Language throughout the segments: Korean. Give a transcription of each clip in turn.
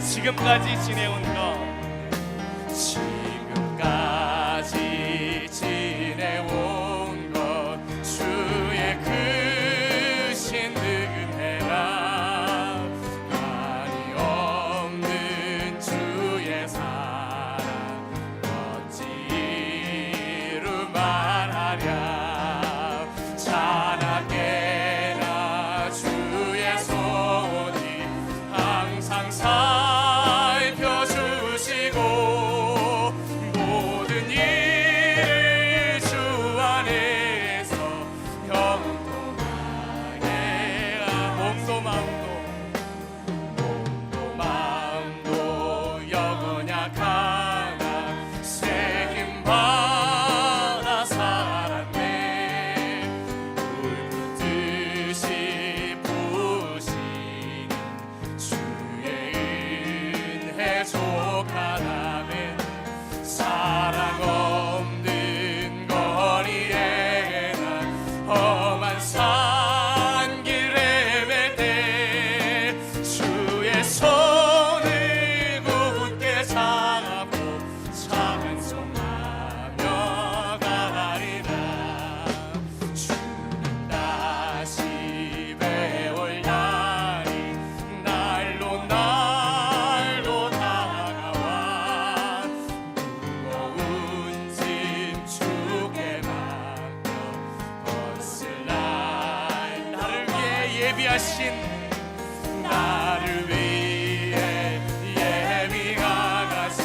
지금까지 지내온 것, 지금까지 지내온 것 주의 크신 은혜라 한이 없는 주의 사랑 어찌 이루 말하랴 자나깨나 주의 손이 항상 살펴주시고 모든 일을 주 안에서 형통하게 몸도 마음도 여건약하나 새김받아 살았네 불붙듯이 부으시는 주의 은혜 족하다면 사랑 없는 거리에 난 험한 산길 헤맬 때 주의 손을 굳게 잡고 찬송하며 가리라 주는 다시 배울 날이 날로 다가와 무거운 짐 주께 맡겨 벗을 날 나를 위해 예비가 가신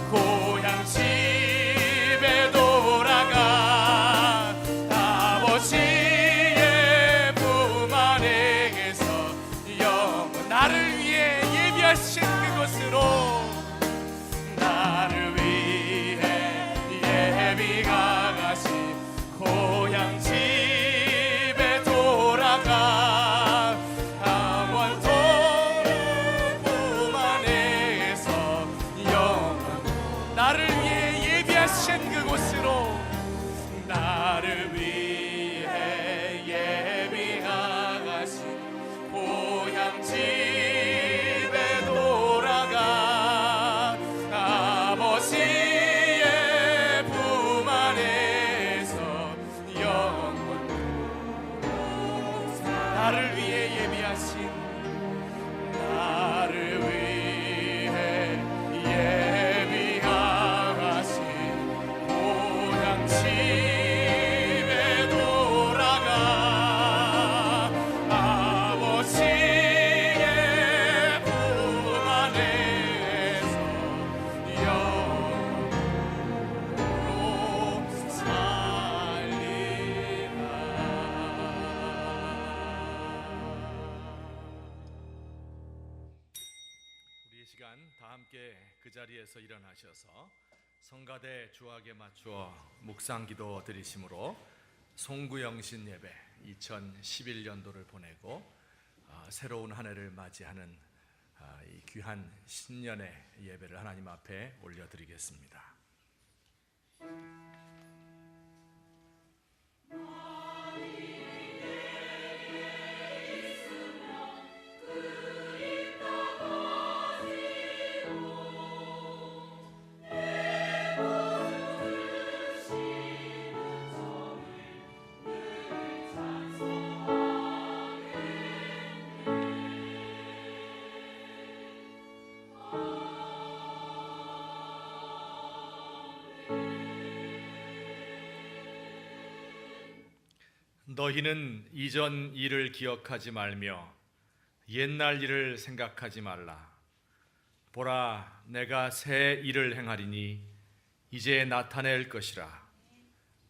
고향 집에 돌아가 아버지의 품 안에서 영원 나를 위해 예비하신 그곳으로 나를 위해 예비가 가신 고향 집에 돌아가 영원토록 품 안에서 영원 나를 위해 예비하신 그곳으로 나를 위해 예비가 가신 고향 집에 돌아가 아버지의 품 안에서 영원토록 나를 위해 예비하신 나를 위해 예비가 가신 고향 집에 돌아가 아버지의 품 안에서 영원토록 살리라. 우리 이 시간 다 함께 그 자리에서 일어나셔서 성가대 주악에 맞추어 묵상기도 드리심으로 송구영신 예배 2011년도를 보내고 새로운 한 해를 맞이하는 이 귀한 신년의 예배를 하나님 앞에 올려드리겠습니다. 너희는 이전 일을 기억하지 말며 옛날 일을 생각하지 말라. 보라, 내가 새 일을 행하리니 이제 나타낼 것이라.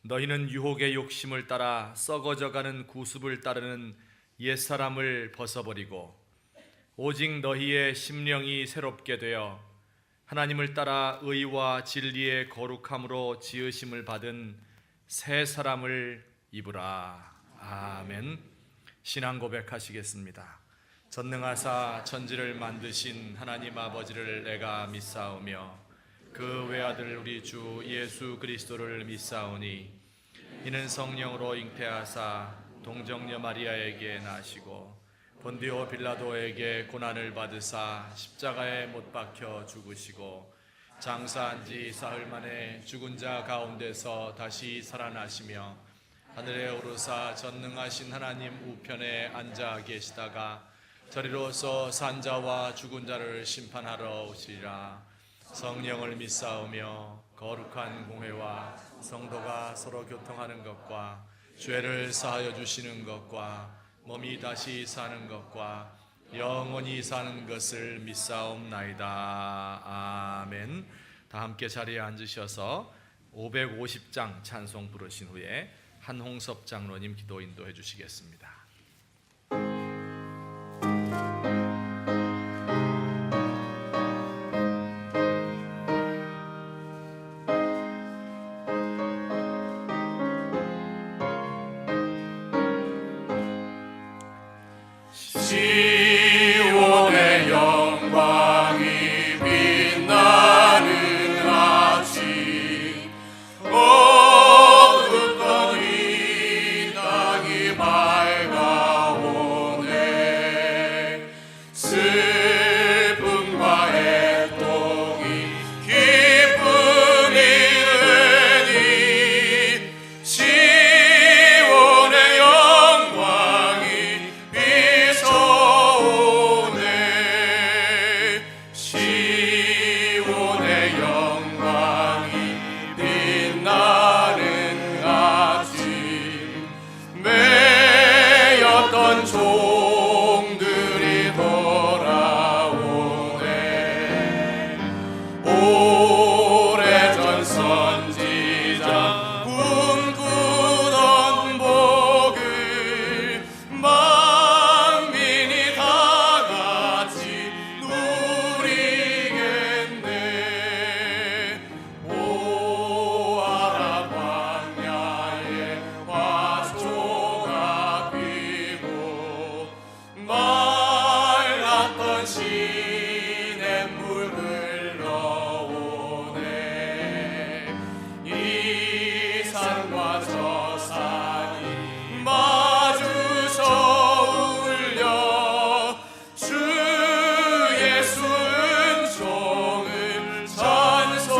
너희는 유혹의 욕심을 따라 썩어져가는 구습을 따르는 옛사람을 벗어버리고 오직 너희의 심령이 새롭게 되어 하나님을 따라 의와 진리의 거룩함으로 지으심을 받은 새 사람을 입으라. 아멘. 신앙 고백하시겠습니다. 전능하사 천지를 만드신 하나님 아버지를 내가 믿사오며 그 외아들 우리 주 예수 그리스도를 믿사오니 이는 성령으로 잉태하사 동정녀 마리아에게 나시고 본디오 빌라도에게 고난을 받으사 십자가에 못 박혀 죽으시고 장사한 지 사흘 만에 죽은 자 가운데서 다시 살아나시며 하늘에 오르사 전능하신 하나님 우편에 앉아 계시다가 저리로서 산자와 죽은 자를 심판하러 오시리라. 성령을 믿사오며 거룩한 공회와 성도가 서로 교통하는 것과 죄를 사하여 주시는 것과 몸이 다시 사는 것과 영원히 사는 것을 믿사옵나이다. 아멘. 다 함께 자리에 앉으셔서 550장 찬송 부르신 후에 한홍섭 장로님 기도 인도해 주시겠습니다. 시온의 영광이 빛나는 아침 어둡던 이 땅이 밝아오네. 슬픔과 애통이 기쁨이 되니 시온의 영광이 시온의 영광이 빛나는 아침 매였던 종들이 돌아오네. 오래전 선지자 꿈꾸던 복을 만민이 다 같이 누리겠네. 오아라 광야에 화초가 피고 말랐던 시냇물 흘러오네. 이 산과 저 산이 마주쳐 울려 주 예수 은총을 찬송하네.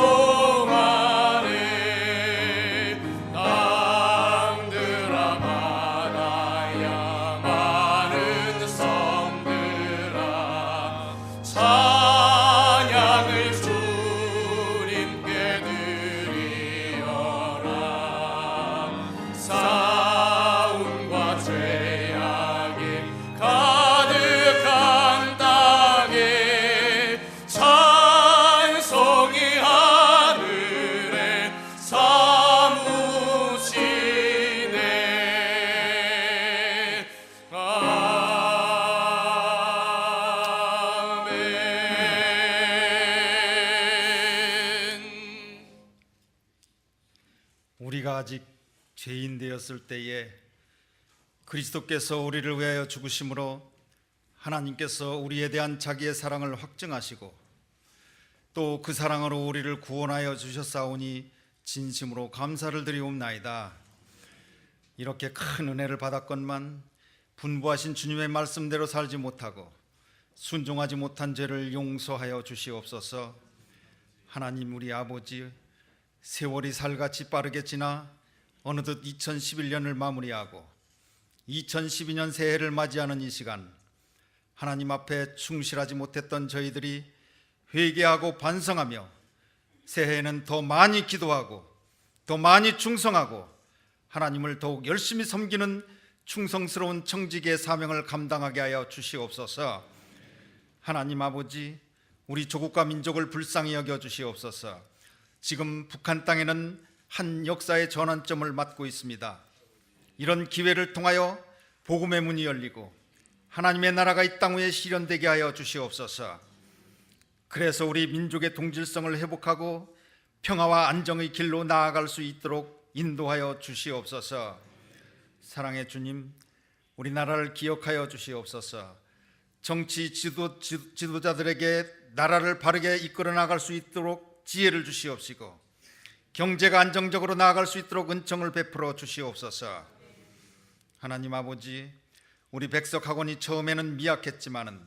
땅들아 바다야 많은 섬들아 찬양을 주님께 드리어라. 싸움과 죄악이 가득한 땅에 찬송이 하늘에 사무치네. 아멘. 우리가 아직 죄인 되었을 때에 그리스도께서 우리를 위하여 죽으심으로 하나님께서 우리에 대한 자기의 사랑을 확증하시고 또 그 사랑으로 우리를 구원하여 주셨사오니 진심으로 감사를 드리옵나이다. 이렇게 큰 은혜를 받았건만 분부하신 주님의 말씀대로 살지 못하고 순종하지 못한 죄를 용서하여 주시옵소서. 하나님 우리 아버지, 세월이 살같이 빠르게 지나 어느덧 2011년을 마무리하고 2012년 새해를 맞이하는 이 시간, 하나님 앞에 충실하지 못했던 저희들이 회개하고 반성하며 새해에는 더 많이 기도하고 더 많이 충성하고 하나님을 더욱 열심히 섬기는 충성스러운 청지기의 사명을 감당하게 하여 주시옵소서. 하나님 아버지, 우리 조국과 민족을 불쌍히 여겨 주시옵소서. 지금 북한 땅에는 한 역사의 전환점을 맞고 있습니다. 이런 기회를 통하여 복음의 문이 열리고 하나님의 나라가 이 땅 위에 실현되게 하여 주시옵소서. 그래서 우리 민족의 동질성을 회복하고 평화와 안정의 길로 나아갈 수 있도록 인도하여 주시옵소서. 사랑의 주님, 우리나라를 기억하여 주시옵소서. 정치 지도자들에게 나라를 바르게 이끌어 나갈 수 있도록 지혜를 주시옵시고 경제가 안정적으로 나아갈 수 있도록 은총을 베풀어 주시옵소서. 하나님 아버지, 우리 백석학원이 처음에는 미약했지만은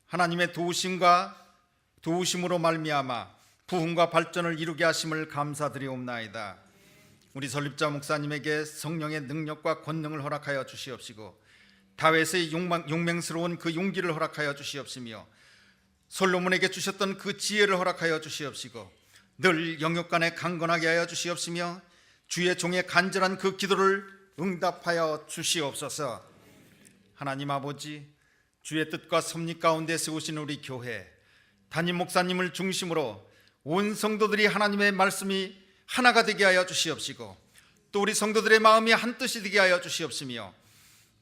하나님의 도우심으로 말미암아 부흥과 발전을 이루게 하심을 감사드리옵나이다. 우리 설립자 목사님에게 성령의 능력과 권능을 허락하여 주시옵시고 다윗의 용맹스러운 그 용기를 허락하여 주시옵시며 솔로몬에게 주셨던 그 지혜를 허락하여 주시옵시고 늘 영육간에 강건하게 하여 주시옵시며 주의 종의 간절한 그 기도를 응답하여 주시옵소서. 하나님 아버지, 주의 뜻과 섭리 가운데 세우신 우리 교회 담임 목사님을 중심으로 온 성도들이 하나님의 말씀이 하나가 되게 하여 주시옵시고 또 우리 성도들의 마음이 한뜻이 되게 하여 주시옵시며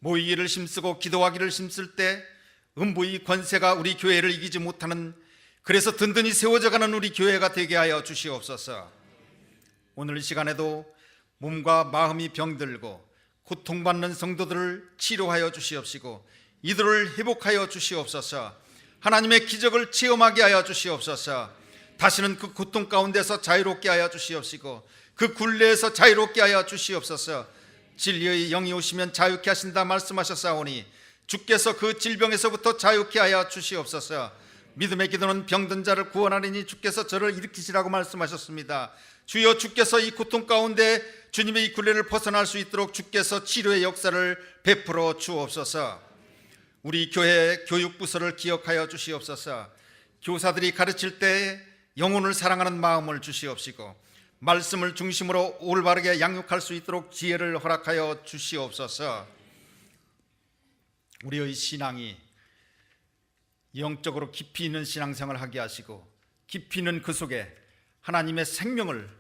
모이기를 힘쓰고 기도하기를 힘쓸 때 음부의 권세가 우리 교회를 이기지 못하는, 그래서 든든히 세워져가는 우리 교회가 되게 하여 주시옵소서. 오늘 이 시간에도 몸과 마음이 병들고 고통받는 성도들을 치료하여 주시옵시고 이들을 회복하여 주시옵소서. 하나님의 기적을 체험하게 하여 주시옵소서. 다시는 그 고통 가운데서 자유롭게 하여 주시옵시고 그 굴레에서 자유롭게 하여 주시옵소서. 진리의 영이 오시면 자유케 하신다 말씀하셨사오니 주께서 그 질병에서부터 자유케 하여 주시옵소서. 믿음의 기도는 병든 자를 구원하리니 주께서 저를 일으키시라고 말씀하셨습니다. 주여, 주께서 이 고통 가운데 주님의 이 굴레를 벗어날 수 있도록 주께서 치료의 역사를 베풀어 주옵소서. 우리 교회 교육부서를 기억하여 주시옵소서. 교사들이 가르칠 때 영혼을 사랑하는 마음을 주시옵시고 말씀을 중심으로 올바르게 양육할 수 있도록 지혜를 허락하여 주시옵소서. 우리의 신앙이 영적으로 깊이 있는 신앙생활을 하게 하시고 깊이 있는 그 속에 하나님의 생명을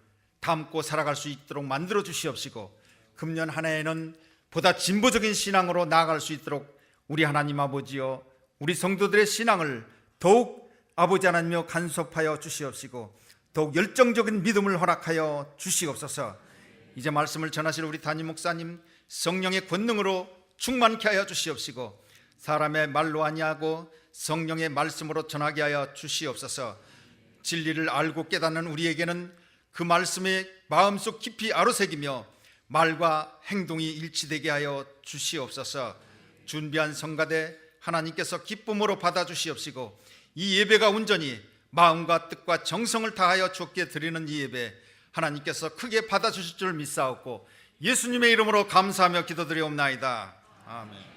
담고 살아갈 수 있도록 만들어 주시옵시고 금년 한 해에는 보다 진보적인 신앙으로 나아갈 수 있도록 우리 하나님 아버지여 우리 성도들의 신앙을 더욱 아버지 하나님여 간섭하여 주시옵시고 더욱 열정적인 믿음을 허락하여 주시옵소서. 이제 말씀을 전하실 우리 담임 목사님 성령의 권능으로 충만케 하여 주시옵시고 사람의 말로 아니하고 성령의 말씀으로 전하게 하여 주시옵소서. 진리를 알고 깨닫는 우리에게는 그 말씀이 마음속 깊이 아로새기며 말과 행동이 일치되게 하여 주시옵소서. 준비한 성가대 하나님께서 기쁨으로 받아주시옵시고 이 예배가 온전히 마음과 뜻과 정성을 다하여 주께 드리는 이 예배 하나님께서 크게 받아주실 줄 믿사옵고 예수님의 이름으로 감사하며 기도드리옵나이다. 아멘.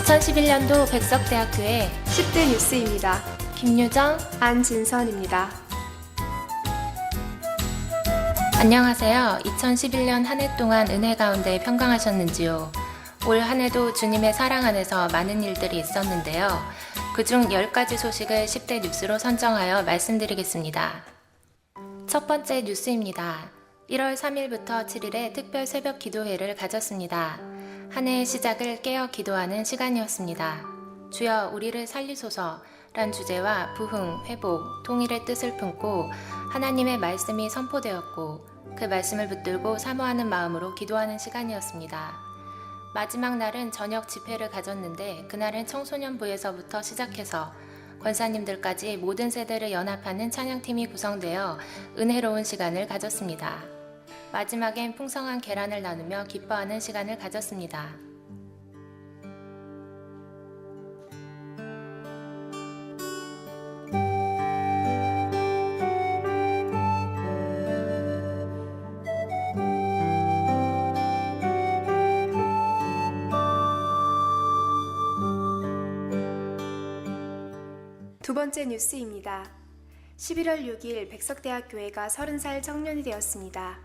2011년도 백석대학교의 10대 뉴스입니다. 김유정, 안진선입니다. 안녕하세요. 2011년 한 해 동안 은혜 가운데 평강하셨는지요? 올 한 해도 주님의 사랑 안에서 많은 일들이 있었는데요. 그중 10가지 소식을 10대 뉴스로 선정하여 말씀드리겠습니다. 첫 번째 뉴스입니다. 1월 3일부터 7일에 특별 새벽 기도회를 가졌습니다. 한 해의 시작을 깨어 기도하는 시간이었습니다. 주여 우리를 살리소서 란 주제와 부흥, 회복, 통일의 뜻을 품고 하나님의 말씀이 선포되었고 그 말씀을 붙들고 사모하는 마음으로 기도하는 시간이었습니다. 마지막 날은 저녁 집회를 가졌는데 그날은 청소년부에서부터 시작해서 권사님들까지 모든 세대를 연합하는 찬양팀이 구성되어 은혜로운 시간을 가졌습니다. 마지막엔 풍성한 계란을 나누며 기뻐하는 시간을 가졌습니다. 두 번째 뉴스입니다. 11월 6일 백석대학교회가 30살 청년이 되었습니다.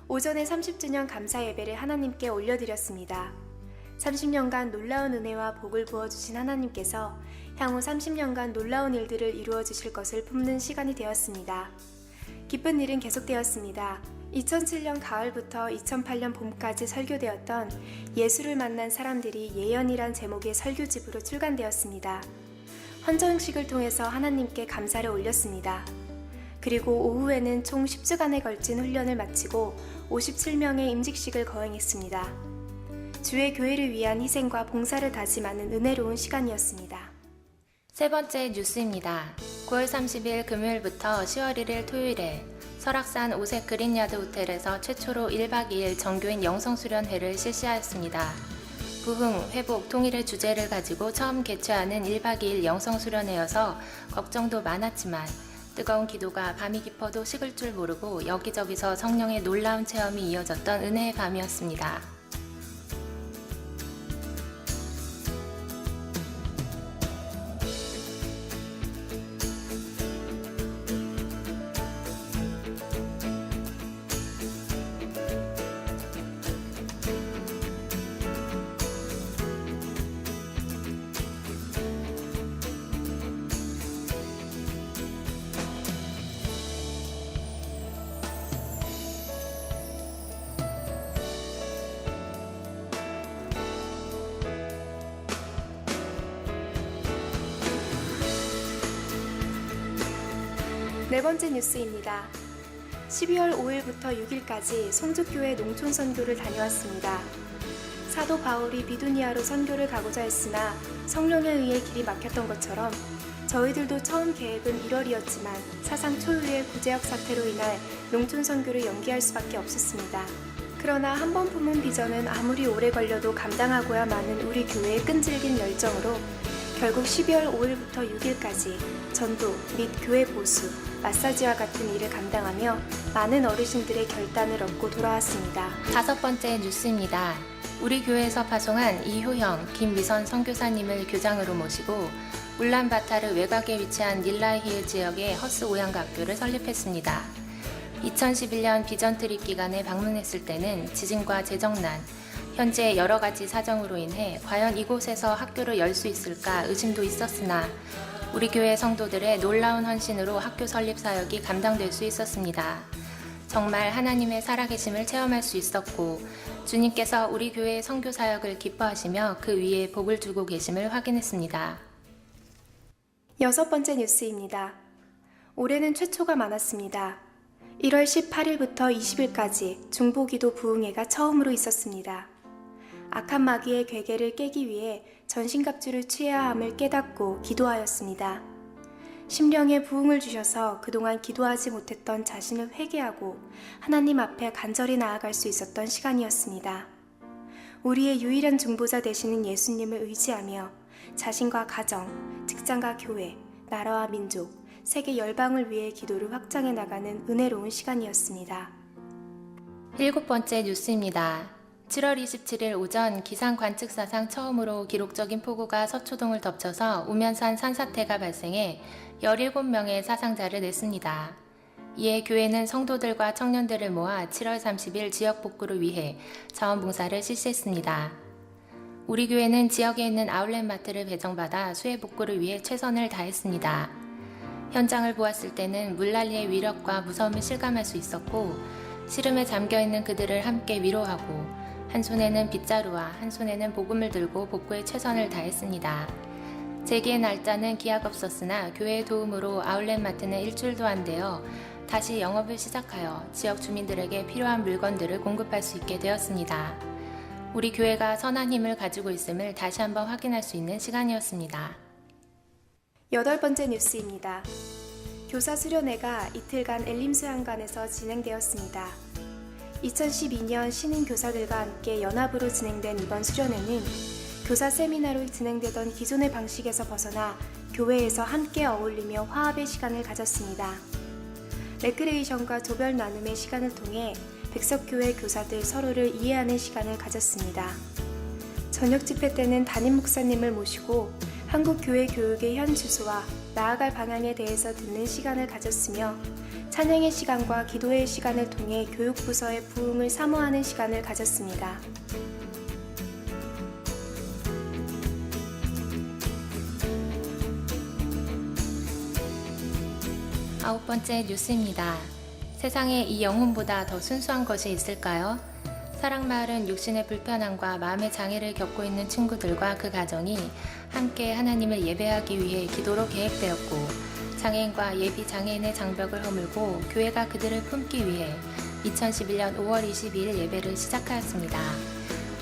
오전에 30주년 감사 예배를 하나님께 올려드렸습니다. 30년간 놀라운 은혜와 복을 부어주신 하나님께서 향후 30년간 놀라운 일들을 이루어 주실 것을 품는 시간이 되었습니다. 기쁜 일은 계속되었습니다. 2007년 가을부터 2008년 봄까지 설교되었던 예수를 만난 사람들이 예언이란 제목의 설교집으로 출간되었습니다. 헌정식을 통해서 하나님께 감사를 올렸습니다. 그리고 오후에는 총 10주간에 걸친 훈련을 마치고 57명의 임직식을 거행했습니다. 주의 교회를 위한 희생과 봉사를 다짐하는 은혜로운 시간이었습니다. 세 번째 뉴스입니다. 9월 30일 금요일부터 10월 1일 토요일에 설악산 오색 그린야드 호텔에서 최초로 1박 2일 정교인 영성수련회를 실시하였습니다. 부흥, 회복, 통일의 주제를 가지고 처음 개최하는 1박 2일 영성수련회여서 걱정도 많았지만 뜨거운 기도가 밤이 깊어도 식을 줄 모르고 여기저기서 성령의 놀라운 체험이 이어졌던 은혜의 밤이었습니다. 네 번째 뉴스입니다. 12월 5일부터 6일까지 송주교회 농촌 선교를 다녀왔습니다. 사도 바울이 비두니아로 선교를 가고자 했으나 성령에 의해 길이 막혔던 것처럼 저희들도 처음 계획은 1월이었지만 사상 초유의 구제역 사태로 인해 농촌 선교를 연기할 수밖에 없었습니다. 그러나 한 번 품은 비전은 아무리 오래 걸려도 감당하고야마는 우리 교회의 끈질긴 열정으로 결국 12월 5일부터 6일까지 전도 및 교회 보수, 마사지와 같은 일을 감당하며 많은 어르신들의 결단을 얻고 돌아왔습니다. 다섯 번째 뉴스입니다. 우리 교회에서 파송한 이효영, 김미선 선교사님을 교장으로 모시고 울란바타르 외곽에 위치한 닐라힐 지역의 허스 오양학교를 설립했습니다. 2011년 비전 트립 기간에 방문했을 때는 지진과 재정난, 현재 여러 가지 사정으로 인해 과연 이곳에서 학교를 열 수 있을까 의심도 있었으나 우리 교회 성도들의 놀라운 헌신으로 학교 설립 사역이 감당될 수 있었습니다. 정말 하나님의 살아계심을 체험할 수 있었고 주님께서 우리 교회의 선교 사역을 기뻐하시며 그 위에 복을 주고 계심을 확인했습니다. 여섯 번째 뉴스입니다. 올해는 최초가 많았습니다. 1월 18일부터 20일까지 중보기도 부흥회가 처음으로 있었습니다. 악한 마귀의 괴계를 깨기 위해 전신갑주를 취해야 함을 깨닫고 기도하였습니다. 심령에 부흥을 주셔서 그동안 기도하지 못했던 자신을 회개하고 하나님 앞에 간절히 나아갈 수 있었던 시간이었습니다. 우리의 유일한 중보자 되시는 예수님을 의지하며 자신과 가정, 직장과 교회, 나라와 민족, 세계 열방을 위해 기도를 확장해 나가는 은혜로운 시간이었습니다. 일곱 번째 뉴스입니다. 7월 27일 오전 기상 관측사상 처음으로 기록적인 폭우가 서초동을 덮쳐서 우면산 산사태가 발생해 17명의 사상자를 냈습니다. 이에 교회는 성도들과 청년들을 모아 7월 30일 지역 복구를 위해 자원봉사를 실시했습니다. 우리 교회는 지역에 있는 아울렛 마트를 배정받아 수해 복구를 위해 최선을 다했습니다. 현장을 보았을 때는 물난리의 위력과 무서움을 실감할 수 있었고 시름에 잠겨있는 그들을 함께 위로하고 한 손에는 빗자루와 한 손에는 복음을 들고 복구에 최선을 다했습니다. 재개의 날짜는 기약 없었으나 교회의 도움으로 아울렛 마트는 일주일도 안 되어 다시 영업을 시작하여 지역 주민들에게 필요한 물건들을 공급할 수 있게 되었습니다. 우리 교회가 선한 힘을 가지고 있음을 다시 한번 확인할 수 있는 시간이었습니다. 8번째 뉴스입니다. 교사 수련회가 이틀간 엘림수양관에서 진행되었습니다. 2012년 신인 교사들과 함께 연합으로 진행된 이번 수련회는 교사 세미나로 진행되던 기존의 방식에서 벗어나 교회에서 함께 어울리며 화합의 시간을 가졌습니다. 레크레이션과 조별 나눔의 시간을 통해 백석교회 교사들 서로를 이해하는 시간을 가졌습니다. 저녁 집회 때는 담임 목사님을 모시고 한국교회 교육의 현 주소와 나아갈 방향에 대해서 듣는 시간을 가졌으며 찬양의 시간과 기도의 시간을 통해 교육부서의 부흥을 사모하는 시간을 가졌습니다. 아홉 번째 뉴스입니다. 세상에 이 영혼보다 더 순수한 것이 있을까요? 사랑마을은 육신의 불편함과 마음의 장애를 겪고 있는 친구들과 그 가정이 함께 하나님을 예배하기 위해 기도로 계획되었고 장애인과 예비 장애인의 장벽을 허물고 교회가 그들을 품기 위해 2011년 5월 22일 예배를 시작하였습니다.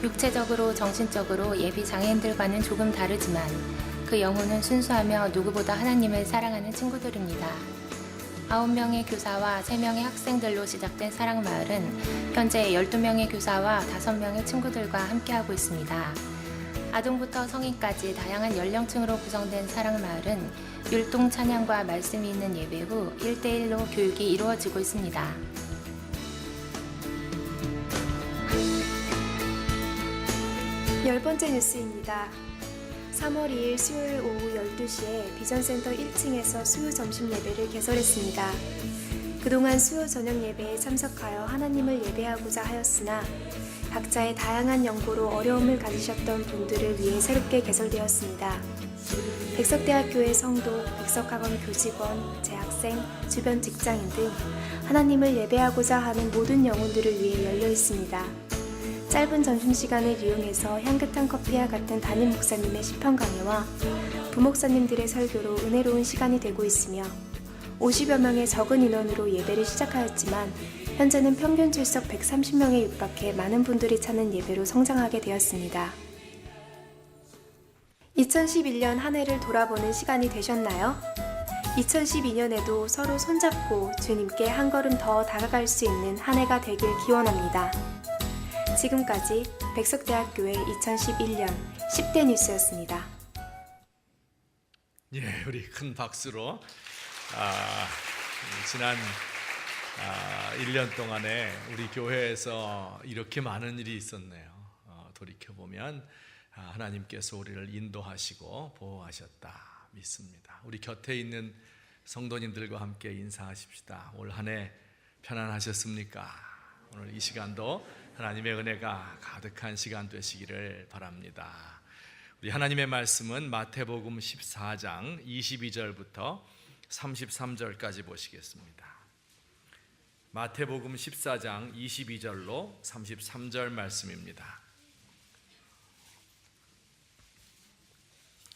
육체적으로 정신적으로 예비 장애인들과는 조금 다르지만 그 영혼은 순수하며 누구보다 하나님을 사랑하는 친구들입니다. 9명의 교사와 3명의 학생들로 시작된 사랑마을은 현재 12명의 교사와 5명의 친구들과 함께하고 있습니다. 아동부터 성인까지 다양한 연령층으로 구성된 사랑마을은 율동 찬양과 말씀이 있는 예배 후 1대1로 교육이 이루어지고 있습니다. 열 번째 뉴스입니다. 3월 2일 수요일 오후 12시에 비전센터 1층에서 수요 점심 예배를 개설했습니다. 그동안 수요 저녁 예배에 참석하여 하나님을 예배하고자 하였으나 각자의 다양한 연고로 어려움을 가지셨던 분들을 위해 새롭게 개설되었습니다. 백석대학교의 성도, 백석학원 교직원, 재학생, 주변 직장인 등 하나님을 예배하고자 하는 모든 영혼들을 위해 열려 있습니다. 짧은 점심시간을 이용해서 향긋한 커피와 같은 담임 목사님의 시편 강해와 부목사님들의 설교로 은혜로운 시간이 되고 있으며 50여 명의 적은 인원으로 예배를 시작하였지만 현재는 평균 출석 130명에 육박해 많은 분들이 찾는 예배로 성장하게 되었습니다. 2011년 한 해를 돌아보는 시간이 되셨나요? 2012년에도 서로 손잡고 주님께 한 걸음 더 다가갈 수 있는 한 해가 되길 기원합니다. 지금까지 백석대학교의 2011년 10대 뉴스였습니다. 예, 우리 큰 박수로 지난 1년 동안에 우리 교회에서 이렇게 많은 일이 있었네요. 돌이켜보면 하나님께서 우리를 인도하시고 보호하셨다 믿습니다. 우리 곁에 있는 성도님들과 함께 인사하십시다. 올 한 해 편안하셨습니까? 오늘 이 시간도 하나님의 은혜가 가득한 시간 되시기를 바랍니다. 우리 하나님의 말씀은 마태복음 14장 22절부터 33절까지 보시겠습니다. 마태복음 14장 22절로 33절 말씀입니다.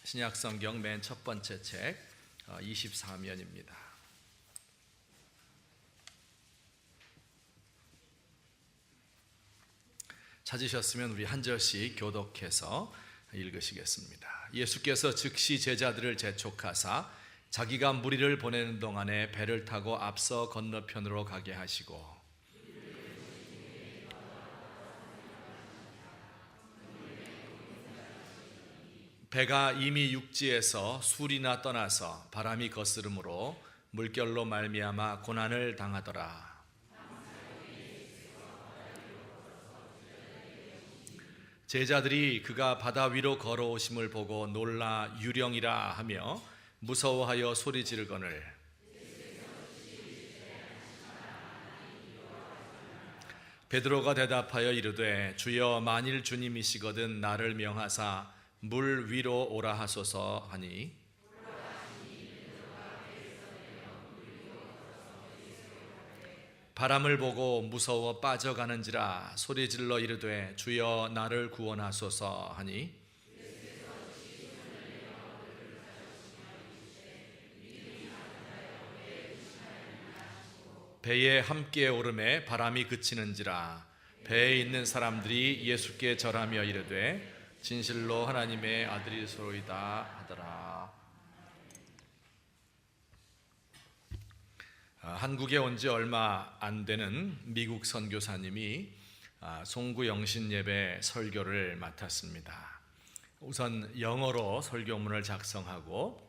신약성경 맨 첫 번째 책 24면입니다. 찾으셨으면 우리 한 절씩 교독해서 읽으시겠습니다. 예수께서 즉시 제자들을 재촉하사 자기가 무리를 보내는 동안에 배를 타고 앞서 건너편으로 가게 하시고 배가 이미 육지에서 술이나 떠나서 바람이 거스름으로 물결로 말미암아 고난을 당하더라. 제자들이 그가 바다 위로 걸어오심을 보고 놀라 유령이라 하며 무서워하여 소리 지르거늘 베드로가 대답하여 이르되 주여 만일 주님이시거든 나를 명하사 물 위로 오라 하소서 하니 바람을 보고 무서워 빠져가는지라 소리질러 이르되 주여 나를 구원하소서 하니 배에 함께 오름에 바람이 그치는지라 배에 있는 사람들이 예수께 절하며 이르되 진실로 하나님의 아들이소이다 하더라. 한국에 온 지 얼마 안 되는 미국 선교사님이 송구 영신 예배 설교를 맡았습니다. 우선 영어로 설교문을 작성하고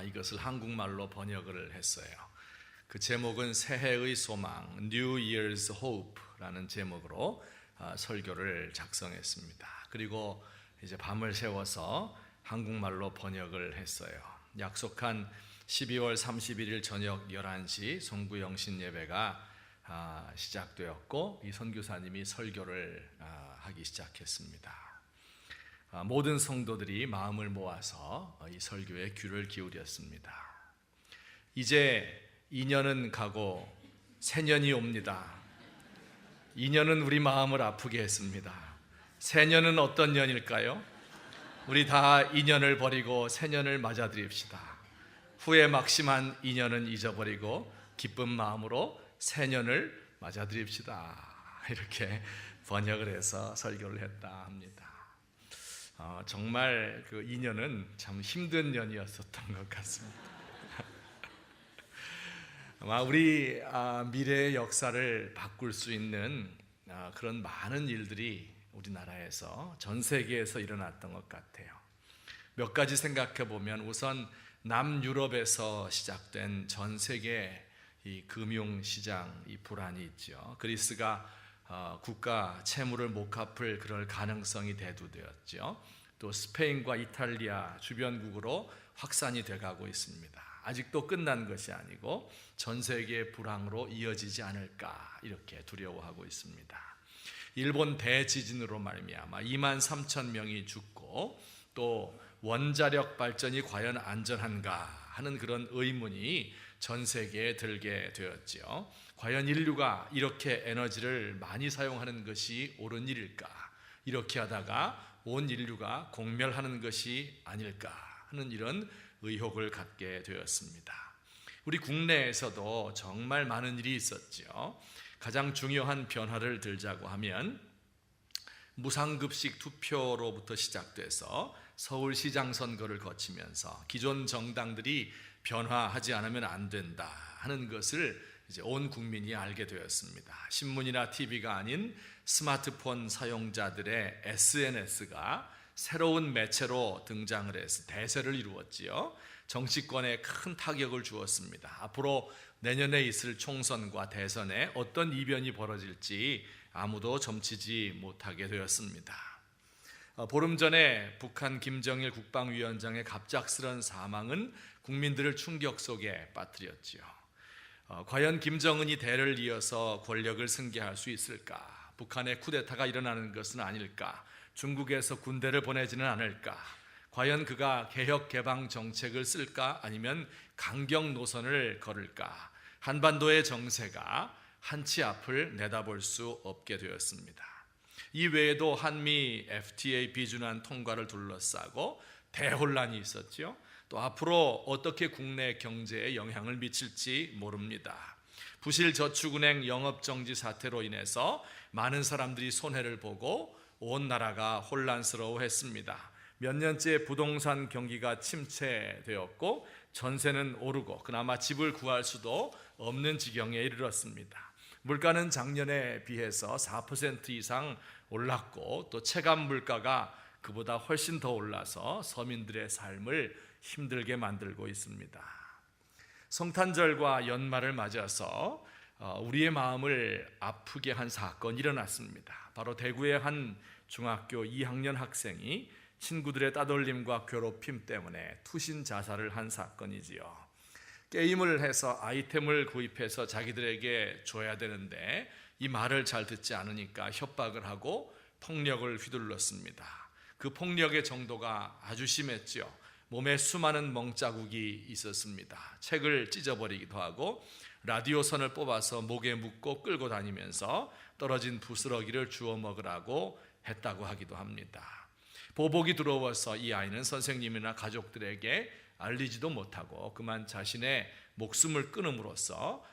이것을 한국말로 번역을 했어요. 그 제목은 새해의 소망, New Year's Hope라는 제목으로 설교를 작성했습니다. 그리고 이제 밤을 새워서 한국말로 번역을 했어요. 약속한 12월 31일 저녁 11시 송구 영신 예배가 시작되었고 이 선교사님이 설교를 하기 시작했습니다. 모든 성도들이 마음을 모아서 이 설교에 귀를 기울였습니다. 이제 2년은 가고 새년이 옵니다. 2년은 우리 마음을 아프게 했습니다. 새년은 어떤 년일까요? 우리 다 2년을 버리고 새년을 맞아드립시다. 후회 막심한 2년은 잊어버리고 기쁜 마음으로 새년을 맞아드립시다. 이렇게 번역을 해서 설교를 했다 합니다. 정말 그 2년은 참 힘든 년이었었던 것 같습니다. 아마 우리 미래의 역사를 바꿀 수 있는 그런 많은 일들이 우리나라에서 전 세계에서 일어났던 것 같아요. 몇 가지 생각해 보면 우선 남유럽에서 시작된 전 세계 이 금융시장 이 불안이 있죠. 그리스가 국가 채무를 못 갚을 그럴 가능성이 대두되었죠. 또 스페인과 이탈리아 주변국으로 확산이 돼가고 있습니다. 아직도 끝난 것이 아니고 전 세계의 불황으로 이어지지 않을까 이렇게 두려워하고 있습니다. 일본 대지진으로 말미암아 2만 3천 명이 죽고 또 원자력 발전이 과연 안전한가 하는 그런 의문이 전 세계에 들게 되었지요. 과연 인류가 이렇게 에너지를 많이 사용하는 것이 옳은 일일까? 이렇게 하다가 온 인류가 공멸하는 것이 아닐까 하는 이런 의혹을 갖게 되었습니다. 우리 국내에서도 정말 많은 일이 있었죠. 가장 중요한 변화를 들자고 하면 무상급식 투표로부터 시작돼서 서울시장 선거를 거치면서 기존 정당들이 변화하지 않으면 안 된다 하는 것을 이제 온 국민이 알게 되었습니다. 신문이나 TV가 아닌 스마트폰 사용자들의 SNS가 새로운 매체로 등장을 해서 대세를 이루었지요. 정치권에 큰 타격을 주었습니다. 앞으로 내년에 있을 총선과 대선에 어떤 이변이 벌어질지 아무도 점치지 못하게 되었습니다. 보름 전에 북한 김정일 국방위원장의 갑작스런 사망은 국민들을 충격 속에 빠뜨렸지요. 과연 김정은이 대를 이어서 권력을 승계할 수 있을까? 북한의 쿠데타가 일어나는 것은 아닐까? 중국에서 군대를 보내지는 않을까? 과연 그가 개혁 개방 정책을 쓸까? 아니면 강경 노선을 걸을까? 한반도의 정세가 한치 앞을 내다볼 수 없게 되었습니다. 이 외에도 한미 FTA 비준안 통과를 둘러싸고 대혼란이 있었죠. 또 앞으로 어떻게 국내 경제에 영향을 미칠지 모릅니다. 부실저축은행 영업정지 사태로 인해서 많은 사람들이 손해를 보고 온 나라가 혼란스러워했습니다. 몇 년째 부동산 경기가 침체되었고 전세는 오르고 그나마 집을 구할 수도 없는 지경에 이르렀습니다. 물가는 작년에 비해서 4% 이상 올랐고 또 체감 물가가 그보다 훨씬 더 올라서 서민들의 삶을 힘들게 만들고 있습니다. 성탄절과 연말을 맞아서 우리의 마음을 아프게 한 사건이 일어났습니다. 바로 대구의 한 중학교 2학년 학생이 친구들의 따돌림과 괴롭힘 때문에 투신 자살을 한 사건이지요. 게임을 해서 아이템을 구입해서 자기들에게 줘야 되는데 이 말을 잘 듣지 않으니까 협박을 하고 폭력을 휘둘렀습니다. 그 폭력의 정도가 아주 심했죠. 몸에 수많은 멍자국이 있었습니다. 책을 찢어버리기도 하고 라디오 선을 뽑아서 목에 묶고 끌고 다니면서 떨어진 부스러기를 주워 먹으라고 했다고 하기도 합니다. 보복이 들어와서 이 아이는 선생님이나 가족들에게 알리지도 못하고 그만 자신의 목숨을 끊음으로써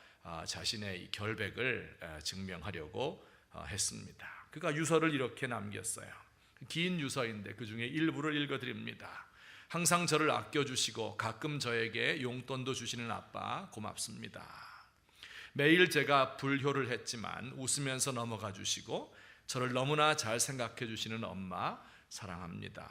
자신의 이 결백을 증명하려고 했습니다. 그가 유서를 이렇게 남겼어요. 긴 유서인데 그 중에 일부를 읽어드립니다. 항상 저를 아껴주시고 가끔 저에게 용돈도 주시는 아빠 고맙습니다. 매일 제가 불효를 했지만 웃으면서 넘어가 주시고 저를 너무나 잘 생각해 주시는 엄마 사랑합니다.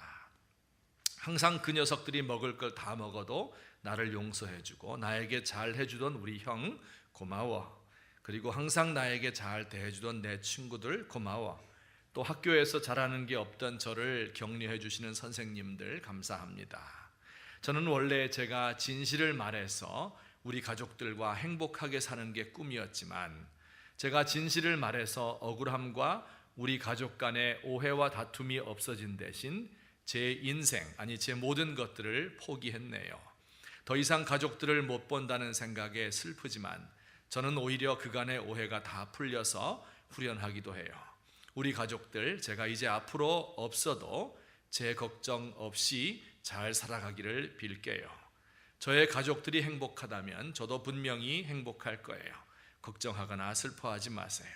항상 그 녀석들이 먹을 걸 다 먹어도 나를 용서해 주고 나에게 잘 해주던 우리 형 고마워. 그리고 항상 나에게 잘 대해주던 내 친구들 고마워. 또 학교에서 잘하는 게 없던 저를 격려해 주시는 선생님들 감사합니다. 저는 원래 제가 진실을 말해서 우리 가족들과 행복하게 사는 게 꿈이었지만 제가 진실을 말해서 억울함과 우리 가족 간의 오해와 다툼이 없어진 대신 제 인생, 아니 제 모든 것들을 포기했네요. 더 이상 가족들을 못 본다는 생각에 슬프지만 저는 오히려 그간의 오해가 다 풀려서 후련하기도 해요. 우리 가족들 제가 이제 앞으로 없어도 제 걱정 없이 잘 살아가기를 빌게요. 저의 가족들이 행복하다면 저도 분명히 행복할 거예요. 걱정하거나 슬퍼하지 마세요.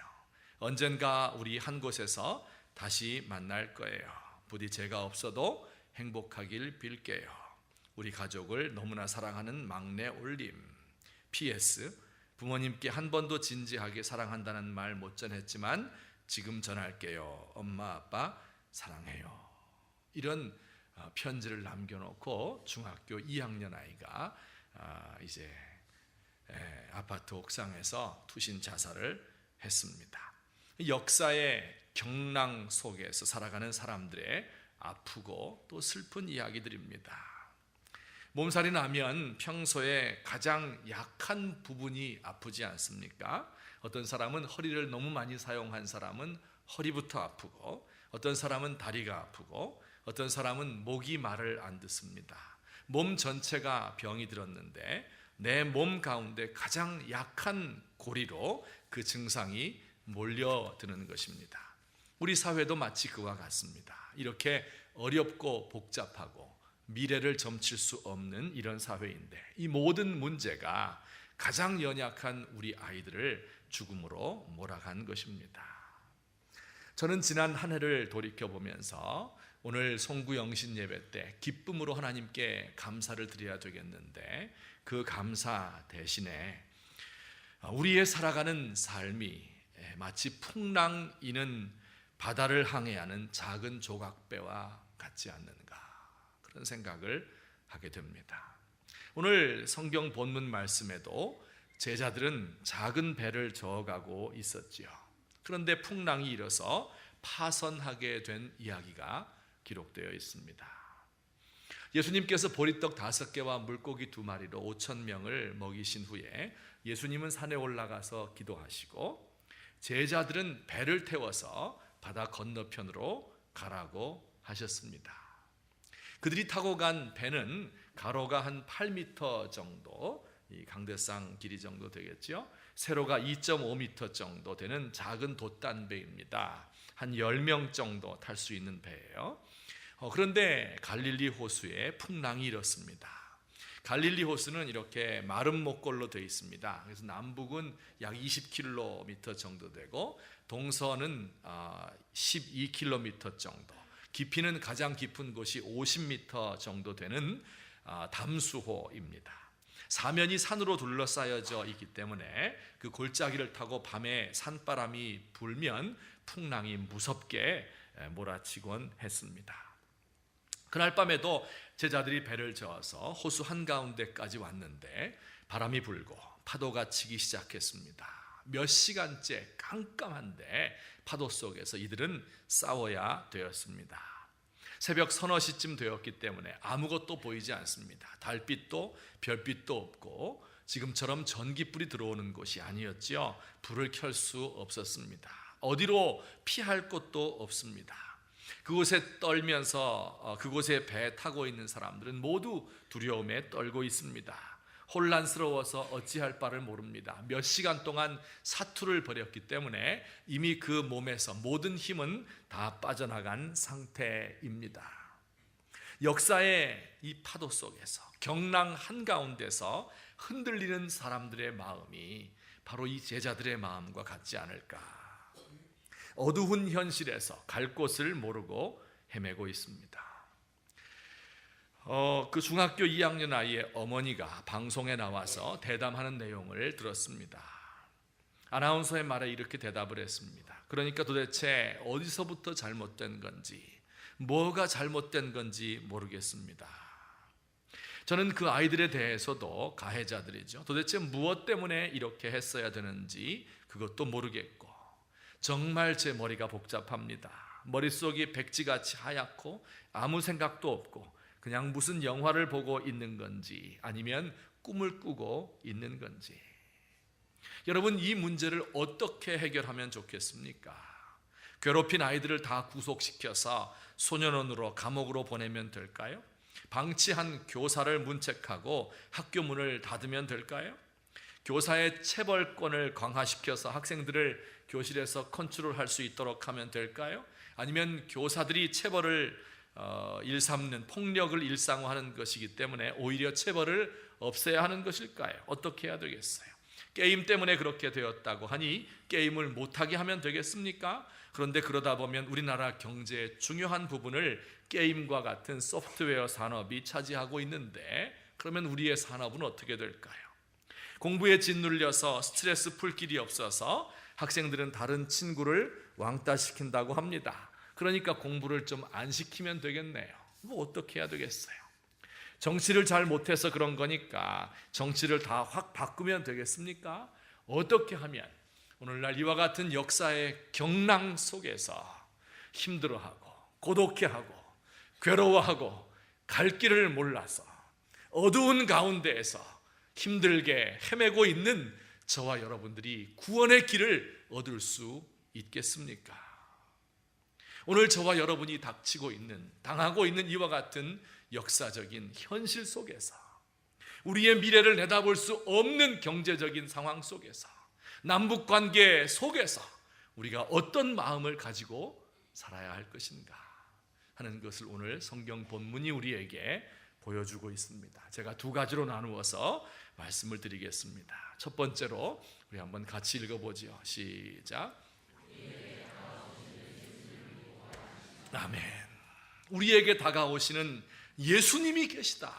언젠가 우리 한 곳에서 다시 만날 거예요. 부디 제가 없어도 행복하길 빌게요. 우리 가족을 너무나 사랑하는 막내 올림. PS 부모님께 한 번도 진지하게 사랑한다는 말 못 전했지만 지금 전할게요. 엄마 아빠 사랑해요. 이런 편지를 남겨놓고 중학교 2학년 아이가 이제 아파트 옥상에서 투신 자살을 했습니다. 역사의 경랑 속에서 살아가는 사람들의 아프고 또 슬픈 이야기들입니다. 몸살이 나면 평소에 가장 약한 부분이 아프지 않습니까? 어떤 사람은 허리를 너무 많이 사용한 사람은 허리부터 아프고 어떤 사람은 다리가 아프고 어떤 사람은 목이 말을 안 듣습니다. 몸 전체가 병이 들었는데 내 몸 가운데 가장 약한 고리로 그 증상이 몰려드는 것입니다. 우리 사회도 마치 그와 같습니다. 이렇게 어렵고 복잡하고 미래를 점칠 수 없는 이런 사회인데 이 모든 문제가 가장 연약한 우리 아이들을 죽음으로 몰아간 것입니다. 저는 지난 한 해를 돌이켜보면서 오늘 송구영신 예배 때 기쁨으로 하나님께 감사를 드려야 되겠는데 그 감사 대신에 우리의 살아가는 삶이 마치 풍랑이는 바다를 항해하는 작은 조각배와 같지 않는가 그런 생각을 하게 됩니다. 오늘 성경 본문 말씀에도 제자들은 작은 배를 저어가고 있었지요. 그런데 풍랑이 일어서 파선하게 된 이야기가 기록되어 있습니다. 예수님께서 보리떡 5개와 물고기 2마리로 5,000명을 먹이신 후에 예수님은 산에 올라가서 기도하시고 제자들은 배를 태워서 바다 건너편으로 가라고 하셨습니다. 그들이 타고 간 배는 가로가 한 8m 정도, 이 강대상 길이 정도 되겠죠. 세로가 2.5m 정도 되는 작은 돛단배입니다. 한 10명 정도 탈 수 있는 배예요. 그런데 갈릴리 호수에 풍랑이 일었습니다. 갈릴리 호수는 이렇게 마른 목골로 되어 있습니다. 그래서 남북은 약 20km 정도 되고 동서는 12km 정도, 깊이는 가장 깊은 곳이 50m 정도 되는 담수호입니다. 사면이 산으로 둘러싸여져 있기 때문에 그 골짜기를 타고 밤에 산바람이 불면 풍랑이 무섭게 몰아치곤 했습니다. 그날 밤에도 제자들이 배를 저어서 호수 한가운데까지 왔는데 바람이 불고 파도가 치기 시작했습니다. 몇 시간째 깜깜한데 파도 속에서 이들은 싸워야 되었습니다. 새벽 서너 시쯤 되었기 때문에 아무것도 보이지 않습니다. 달빛도 별빛도 없고 지금처럼 전기불이 들어오는 곳이 아니었지요. 불을 켤 수 없었습니다. 어디로 피할 곳도 없습니다. 그곳에 떨면서 그곳에 배 타고 있는 사람들은 모두 두려움에 떨고 있습니다. 혼란스러워서 어찌할 바를 모릅니다. 몇 시간 동안 사투를 벌였기 때문에 이미 그 몸에서 모든 힘은 다 빠져나간 상태입니다. 역사의 이 파도 속에서 경랑 한가운데서 흔들리는 사람들의 마음이 바로 이 제자들의 마음과 같지 않을까. 어두운 현실에서 갈 곳을 모르고 헤매고 있습니다. 그 중학교 2학년 아이의 어머니가 방송에 나와서 대담하는 내용을 들었습니다. 아나운서의 말에 이렇게 대답을 했습니다. 그러니까 도대체 어디서부터 잘못된 건지, 뭐가 잘못된 건지 모르겠습니다. 저는 그 아이들에 대해서도 가해자들이죠. 도대체 무엇 때문에 이렇게 했어야 되는지 그것도 모르겠고, 정말 제 머리가 복잡합니다. 머릿속이 백지같이 하얗고 아무 생각도 없고 그냥 무슨 영화를 보고 있는 건지 아니면 꿈을 꾸고 있는 건지. 여러분, 이 문제를 어떻게 해결하면 좋겠습니까? 괴롭힌 아이들을 다 구속시켜서 소년원으로 감옥으로 보내면 될까요? 방치한 교사를 문책하고 학교 문을 닫으면 될까요? 교사의 체벌권을 강화시켜서 학생들을 교실에서 컨트롤할 수 있도록 하면 될까요? 아니면 교사들이 체벌을 일삼는 폭력을 일상화하는 것이기 때문에 오히려 체벌을 없애야 하는 것일까요? 어떻게 해야 되겠어요? 게임 때문에 그렇게 되었다고 하니 게임을 못하게 하면 되겠습니까? 그런데 그러다 보면 우리나라 경제의 중요한 부분을 게임과 같은 소프트웨어 산업이 차지하고 있는데, 그러면 우리의 산업은 어떻게 될까요? 공부에 짓눌려서 스트레스 풀 길이 없어서 학생들은 다른 친구를 왕따시킨다고 합니다. 그러니까 공부를 좀 안 시키면 되겠네요. 뭐 어떻게 해야 되겠어요? 정치를 잘 못해서 그런 거니까 정치를 다 확 바꾸면 되겠습니까? 어떻게 하면 오늘날 이와 같은 역사의 경랑 속에서 힘들어하고 고독해하고 괴로워하고 갈 길을 몰라서 어두운 가운데에서 힘들게 헤매고 있는 저와 여러분들이 구원의 길을 얻을 수 있겠습니까? 오늘 저와 여러분이 당하고 있는 이와 같은 역사적인 현실 속에서, 우리의 미래를 내다볼 수 없는 경제적인 상황 속에서, 남북관계 속에서 우리가 어떤 마음을 가지고 살아야 할 것인가 하는 것을 오늘 성경 본문이 우리에게 보여주고 있습니다. 제가 두 가지로 나누어서 말씀을 드리겠습니다. 첫 번째로 우리 한번 같이 읽어보죠. 시작. 아멘. 우리에게 다가오시는 예수님이 계시다.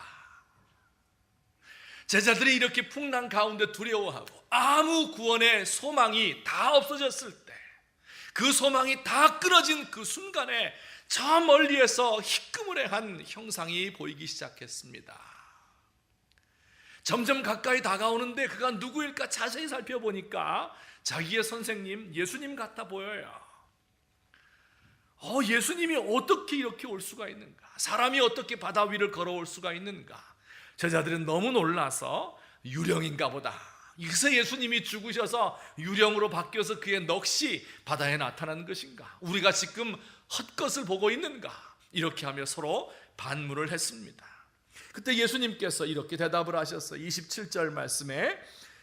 제자들이 이렇게 풍랑 가운데 두려워하고 아무 구원의 소망이 다 없어졌을 때, 그 소망이 다 끊어진 그 순간에 저 멀리에서 희끄무레한 형상이 보이기 시작했습니다. 점점 가까이 다가오는데 그가 누구일까 자세히 살펴보니까 자기의 선생님 예수님 같아 보여요. 예수님이 어떻게 이렇게 올 수가 있는가? 사람이 어떻게 바다 위를 걸어올 수가 있는가? 제자들은 너무 놀라서 유령인가 보다. 이새 예수님이 죽으셔서 유령으로 바뀌어서 그의 넋이 바다에 나타나는 것인가? 우리가 지금 헛것을 보고 있는가? 이렇게 하며 서로 반문을 했습니다. 그때 예수님께서 이렇게 대답을 하셨어요. 27절 말씀에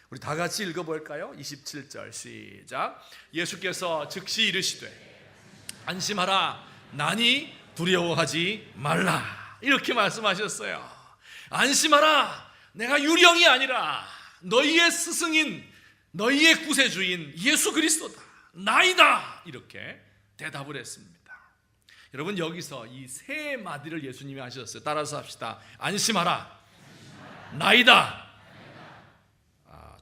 우리 다 같이 읽어볼까요? 27절 시작. 예수께서 즉시 이르시되 안심하라, 나니 두려워하지 말라. 이렇게 말씀하셨어요. 안심하라, 내가 유령이 아니라 너희의 스승인, 너희의 구세주인 예수 그리스도다, 나이다. 이렇게 대답을 했습니다. 여러분, 여기서 이 세 마디를 예수님이 하셨어요. 따라서 합시다. 안심하라, 나이다,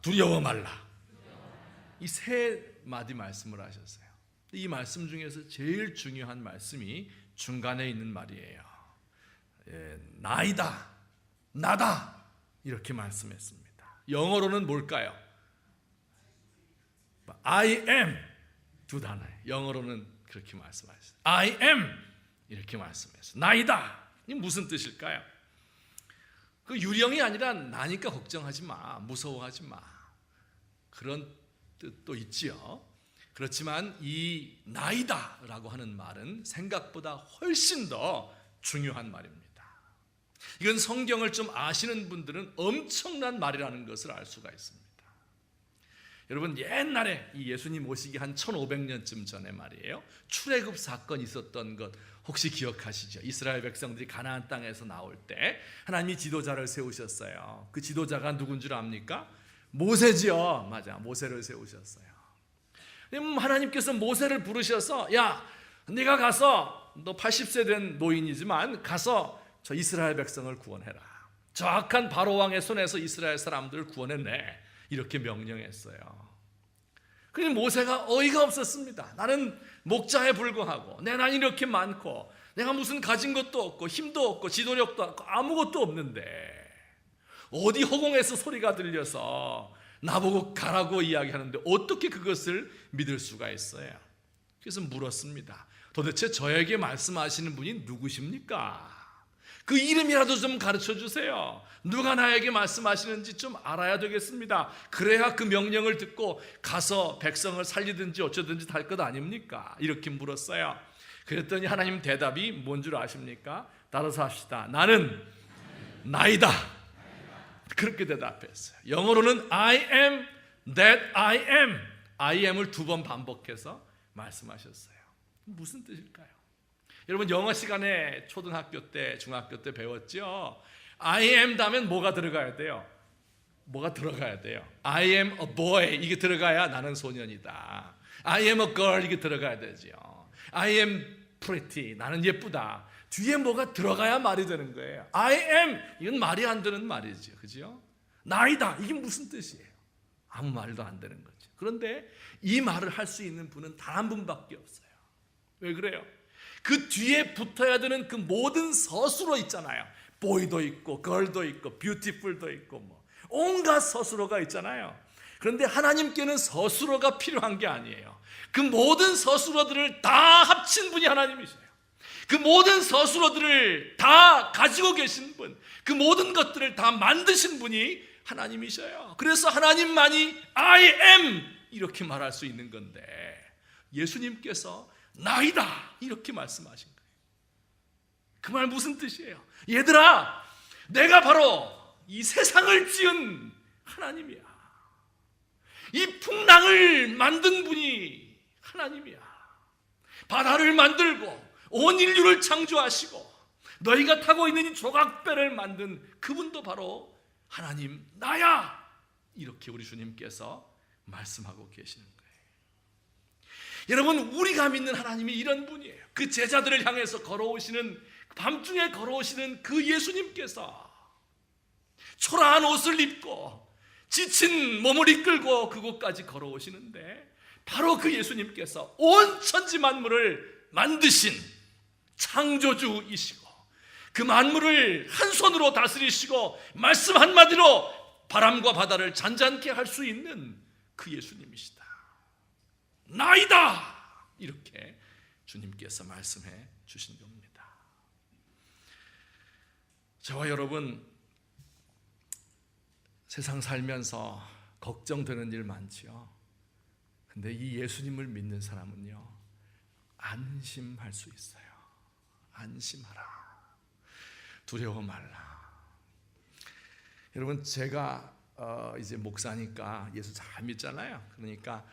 두려워 말라. 이 세 마디 말씀을 하셨어요. 이 말씀 중에서 제일 중요한 말씀이 중간에 있는 말이에요. 나이다, 나다, 이렇게 말씀했습니다. 영어로는 뭘까요? I am 두 단어예요. 영어로는 그렇게 말씀하셨어요. I am 이렇게 말씀했어요. 나이다. 이 무슨 뜻일까요? 그 유령이 아니라 나니까 걱정하지 마, 무서워하지 마. 그런 뜻도 있지요. 그렇지만 이 나이다라고 하는 말은 생각보다 훨씬 더 중요한 말입니다. 이건 성경을 좀 아시는 분들은 엄청난 말이라는 것을 알 수가 있습니다. 여러분, 옛날에 이 예수님 오시기 한 1500년쯤 전에 말이에요, 출애굽 사건이 있었던 것 혹시 기억하시죠? 이스라엘 백성들이 가나안 땅에서 나올 때 하나님이 지도자를 세우셨어요. 그 지도자가 누군 줄 압니까? 모세지요. 맞아, 모세를 세우셨어요. 하나님께서 모세를 부르셔서, 야, 네가 가서, 너 80세 된 노인이지만 가서 저 이스라엘 백성을 구원해라. 저 악한 바로 왕의 손에서 이스라엘 사람들을 구원해내. 이렇게 명령했어요. 그런데 모세가 어이가 없었습니다. 나는 목자에 불과하고 내 나이 이렇게 많고 내가 무슨 가진 것도 없고 힘도 없고 지도력도 없고 아무것도 없는데 어디 허공에서 소리가 들려서 나보고 가라고 이야기하는데 어떻게 그것을 믿을 수가 있어요? 그래서 물었습니다. 도대체 저에게 말씀하시는 분이 누구십니까? 그 이름이라도 좀 가르쳐 주세요. 누가 나에게 말씀하시는지 좀 알아야 되겠습니다. 그래야 그 명령을 듣고 가서 백성을 살리든지 어쩌든지 할 것 아닙니까? 이렇게 물었어요. 그랬더니 하나님 대답이 뭔 줄 아십니까? 따라서 합시다. 나는 나이다. 그렇게 대답했어요. 영어로는 I am that I am. I am을 2번 반복해서 말씀하셨어요. 무슨 뜻일까요? 여러분, 영어 시간에 초등학교 때, 중학교 때 배웠죠? I am 다음엔 뭐가 들어가야 돼요? 뭐가 들어가야 돼요? I am a boy, 이게 들어가야 나는 소년이다. I am a girl, 이게 들어가야 되죠. I am pretty, 나는 예쁘다. 뒤에 뭐가 들어가야 말이 되는 거예요. I am, 이건 말이 안 되는 말이죠. 그죠? 나이다, 이게 무슨 뜻이에요? 아무 말도 안 되는 거죠. 그런데 이 말을 할 수 있는 분은 단 한 분밖에 없어요. 왜 그래요? 그 뒤에 붙어야 되는 그 모든 서술어 있잖아요. 보이도 있고 걸도 있고 뷰티풀도 있고 뭐 온갖 서술어가 있잖아요. 그런데 하나님께는 서술어가 필요한 게 아니에요. 그 모든 서술어들을 다 합친 분이 하나님이세요. 그 모든 서술어들을 다 가지고 계신 분, 그 모든 것들을 다 만드신 분이 하나님이셔요. 그래서 하나님만이 I am 이렇게 말할 수 있는 건데 예수님께서 나이다 이렇게 말씀하신 거예요. 그 말 무슨 뜻이에요? 얘들아, 내가 바로 이 세상을 지은 하나님이야. 이 풍랑을 만든 분이 하나님이야. 바다를 만들고 온 인류를 창조하시고 너희가 타고 있는 이 조각배를 만든 그분도 바로 하나님 나야. 이렇게 우리 주님께서 말씀하고 계시는 거예요. 여러분, 우리가 믿는 하나님이 이런 분이에요. 그 제자들을 향해서 걸어오시는, 밤중에 걸어오시는 그 예수님께서 초라한 옷을 입고 지친 몸을 이끌고 그곳까지 걸어오시는데 바로 그 예수님께서 온 천지 만물을 만드신 창조주이시고 그 만물을 한 손으로 다스리시고 말씀 한마디로 바람과 바다를 잔잔케 할 수 있는 그 예수님이시다. 나이다! 이렇게 주님께서 말씀해 주신 겁니다. 저와 여러분, 세상 살면서 걱정되는 일 많지요. 근데 이 예수님을 믿는 사람은요, 안심할 수 있어요. 안심하라. 두려워 말라. 여러분, 제가 이제 목사니까 예수 잘 믿잖아요. 그러니까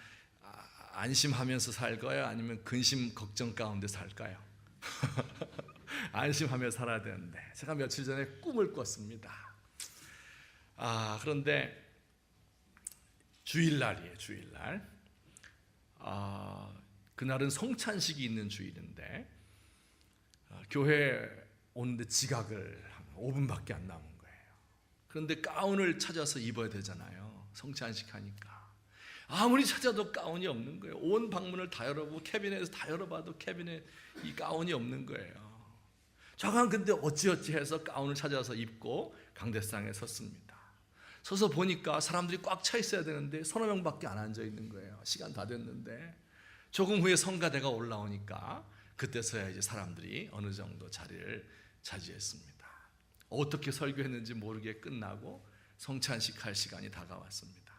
안심하면서 살까요? 아니면 근심 걱정 가운데 살까요? 안심하며 살아야 되는데 제가 며칠 전에 꿈을 꿨습니다. 그런데 주일날이에요. 주일날. 그날은 성찬식이 있는 주일인데 교회 오는데 지각을 5분밖에 안 남은 거예요. 그런데 가운을 찾아서 입어야 되잖아요. 성찬식 하니까. 아무리 찾아도 가운이 없는 거예요. 온 방문을 다 열어보고 캐비넷에서 다 열어봐도 캐비넷 이 가운이 없는 거예요. 저간 근데 어찌어찌 해서 가운을 찾아서 입고 강대상에 섰습니다. 서서 보니까 사람들이 꽉 차 있어야 되는데 서너 명밖에 안 앉아 있는 거예요. 시간 다 됐는데. 조금 후에 성가대가 올라오니까 그때서야 이제 사람들이 어느 정도 자리를 차지했습니다. 어떻게 설교했는지 모르게 끝나고 성찬식 할 시간이 다가왔습니다.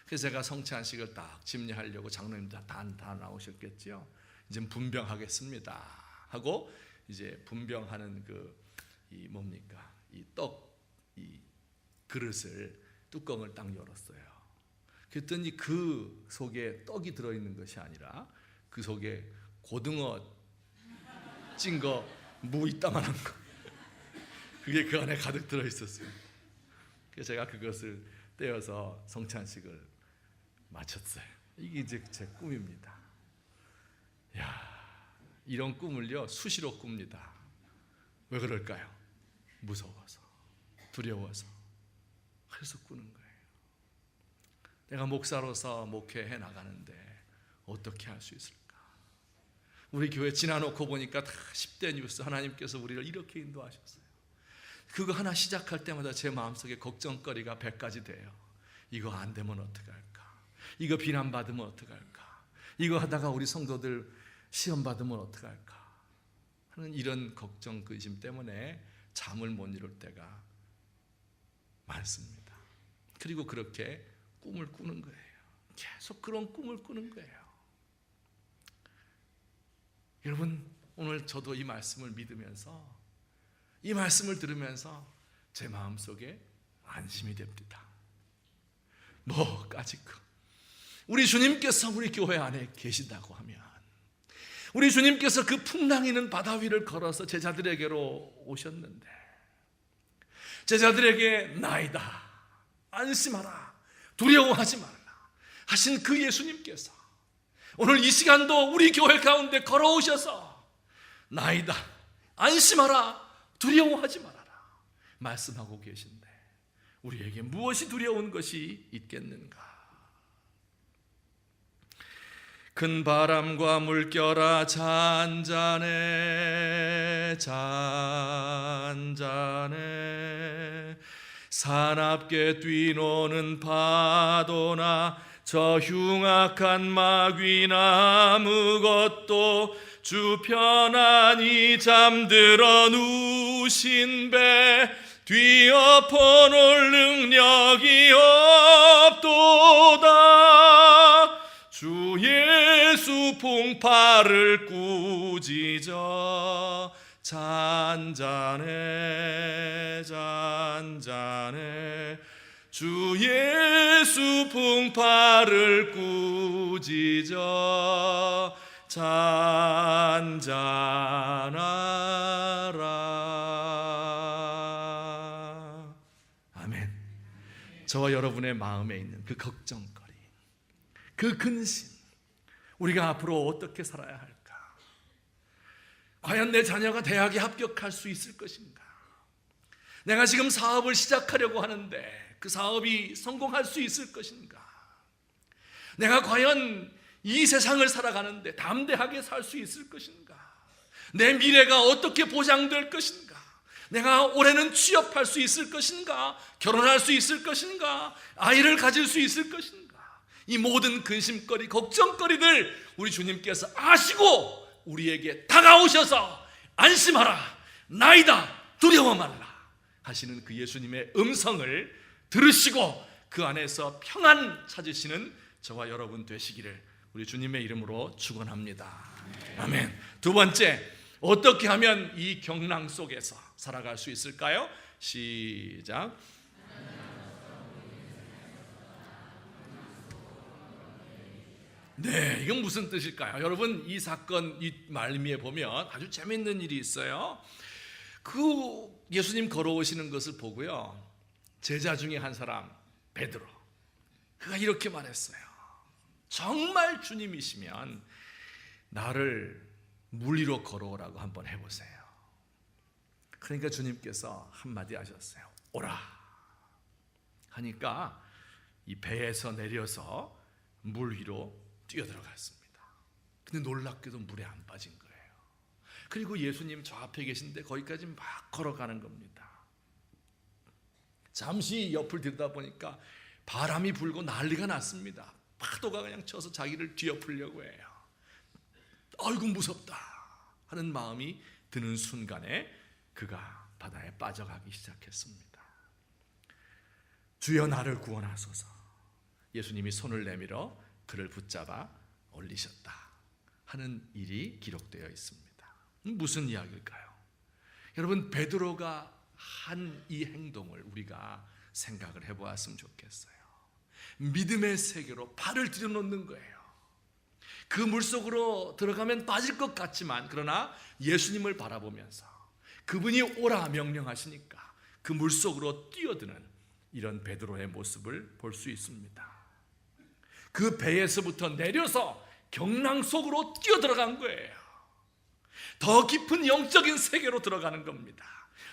그래서 제가 성찬식을 딱 집례하려고 장로님들 다 나오셨겠죠. 이제 분병하겠습니다 하고 이제 분병하는 이 뭡니까? 이 그릇을 뚜껑을 딱 열었어요. 그랬더니 그 속에 떡이 들어있는 것이 아니라 그 속에 고등어 찐 거 무 이따만한 거 그게 그 안에 가득 들어있었어요. 그래서 제가 그것을 떼어서 성찬식을 마쳤어요. 이게 이제 제 꿈입니다. 이런 꿈을요 수시로 꿉니다. 왜 그럴까요? 무서워서, 두려워서. 그래서 꾸는 거예요. 내가 목사로서 목회해 나가는데 어떻게 할 수 있을까? 우리 교회 지나놓고 보니까 다 10대 뉴스. 하나님께서 우리를 이렇게 인도하셨어요. 그거 하나 시작할 때마다 제 마음속에 걱정거리가 100가지 돼요. 이거 안 되면 어떡할까? 이거 비난받으면 어떡할까? 이거 하다가 우리 성도들 시험 받으면 어떡할까? 하는 이런 걱정, 근심 때문에 잠을 못 이룰 때가 많습니다. 그리고 그렇게 꿈을 꾸는 거예요. 계속 그런 꿈을 꾸는 거예요. 여러분, 오늘 저도 이 말씀을 믿으면서, 이 말씀을 들으면서 제 마음속에 안심이 됩니다. 뭐까짓 우리 주님께서 우리 교회 안에 계신다고 하면, 우리 주님께서 그 풍랑이는 바다 위를 걸어서 제자들에게로 오셨는데, 제자들에게 나이다, 안심하라, 두려워하지 말라 하신 그 예수님께서 오늘 이 시간도 우리 교회 가운데 걸어오셔서 나이다, 안심하라, 두려워하지 말아라 말씀하고 계신데, 우리에게 무엇이 두려운 것이 있겠는가? 큰 바람과 물결아 잔잔해 잔잔해, 사납게 뛰노는 파도나 저 흉악한 마귀나 아무것도 주 편안히 잠들어 누신 배 뒤엎어 놓을 능력이 없도다. 주 예수 풍파를 꾸짖어 잔잔해 잔잔해, 주 예수 풍파를 꾸짖어 잔잔하라. 아멘. 저와 여러분의 마음에 있는 그 걱정거리, 그 근심, 우리가 앞으로 어떻게 살아야 할까? 과연 내 자녀가 대학에 합격할 수 있을 것인가? 내가 지금 사업을 시작하려고 하는데 그 사업이 성공할 수 있을 것인가? 내가 과연 이 세상을 살아가는데 담대하게 살 수 있을 것인가? 내 미래가 어떻게 보장될 것인가? 내가 올해는 취업할 수 있을 것인가? 결혼할 수 있을 것인가? 아이를 가질 수 있을 것인가? 이 모든 근심거리, 걱정거리들 우리 주님께서 아시고 우리에게 다가오셔서 안심하라, 나이다, 두려워 말라 하시는 그 예수님의 음성을 들으시고 그 안에서 평안 찾으시는 저와 여러분 되시기를 우리 주님의 이름으로 축원합니다. 아멘. 두 번째, 어떻게 하면 이 경랑 속에서 살아갈 수 있을까요? 시작. 네, 이건 무슨 뜻일까요? 여러분, 이 사건, 이 말미에 보면 아주 재밌는 일이 있어요. 그 예수님 걸어오시는 것을 보고요, 제자 중에 한 사람 베드로, 그가 이렇게 말했어요. 정말 주님이시면 나를 물 위로 걸어오라고 한번 해보세요. 그러니까 주님께서 한마디 하셨어요. 오라 하니까 이 배에서 내려서 물 위로 뛰어들어갔습니다. 근데 놀랍게도 물에 안 빠진 거예요. 그리고 예수님 저 앞에 계신데 거기까지 막 걸어가는 겁니다. 잠시 옆을 들여다보니까 바람이 불고 난리가 났습니다. 파도가 그냥 쳐서 자기를 뒤엎으려고 해요. 아이고 무섭다 하는 마음이 드는 순간에 그가 바다에 빠져가기 시작했습니다. 주여 나를 구원하소서. 예수님이 손을 내밀어 그를 붙잡아 올리셨다 하는 일이 기록되어 있습니다. 무슨 이야기일까요? 여러분, 베드로가 한 이 행동을 우리가 생각을 해보았으면 좋겠어요. 믿음의 세계로 발을 들여놓는 거예요. 그 물속으로 들어가면 빠질 것 같지만 그러나 예수님을 바라보면서 그분이 오라 명령하시니까 그 물속으로 뛰어드는 이런 베드로의 모습을 볼 수 있습니다. 그 배에서부터 내려서 경랑 속으로 뛰어들어간 거예요. 더 깊은 영적인 세계로 들어가는 겁니다.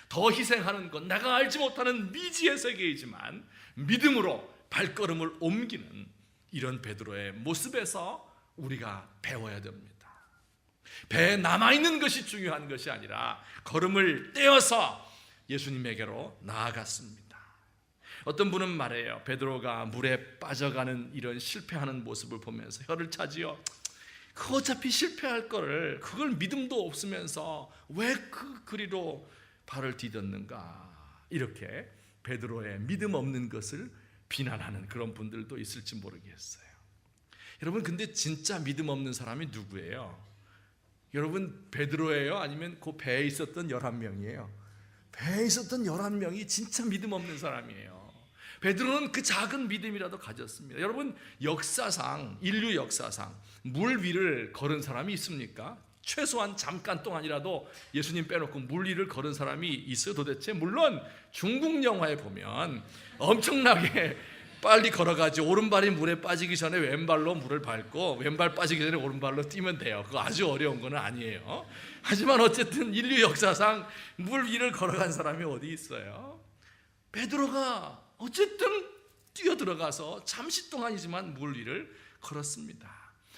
더 희생하는 건 내가 알지 못하는 미지의 세계이지만 믿음으로 발걸음을 옮기는 이런 베드로의 모습에서 우리가 배워야 됩니다. 배에 남아있는 것이 중요한 것이 아니라 걸음을 떼어서 예수님에게로 나아갔습니다. 어떤 분은 말해요. 베드로가 물에 빠져가는 이런 실패하는 모습을 보면서 혀를 차지요. 그 어차피 실패할 거를 그걸 믿음도 없으면서 왜 그 그리로 발을 디뎠는가, 이렇게 베드로의 믿음 없는 것을 비난하는 그런 분들도 있을지 모르겠어요. 여러분, 근데 진짜 믿음 없는 사람이 누구예요? 여러분, 베드로예요? 아니면 그 배에 있었던 11명이에요? 배에 있었던 11명이 진짜 믿음 없는 사람이에요. 베드로는 그 작은 믿음이라도 가졌습니다. 여러분, 역사상, 인류 역사상 물 위를 걸은 사람이 있습니까? 최소한 잠깐 동안이라도 예수님 빼놓고 물 위를 걸은 사람이 있어요 도대체? 물론 중국 영화에 보면 엄청나게 빨리 걸어가지고 오른발이 물에 빠지기 전에 왼발로 물을 밟고 왼발 빠지기 전에 오른발로 뛰면 돼요. 그거 아주 어려운 건 아니에요. 하지만 어쨌든 인류 역사상 물 위를 걸어간 사람이 어디 있어요? 베드로가 어쨌든 뛰어들어가서 잠시 동안이지만 물 위를 걸었습니다.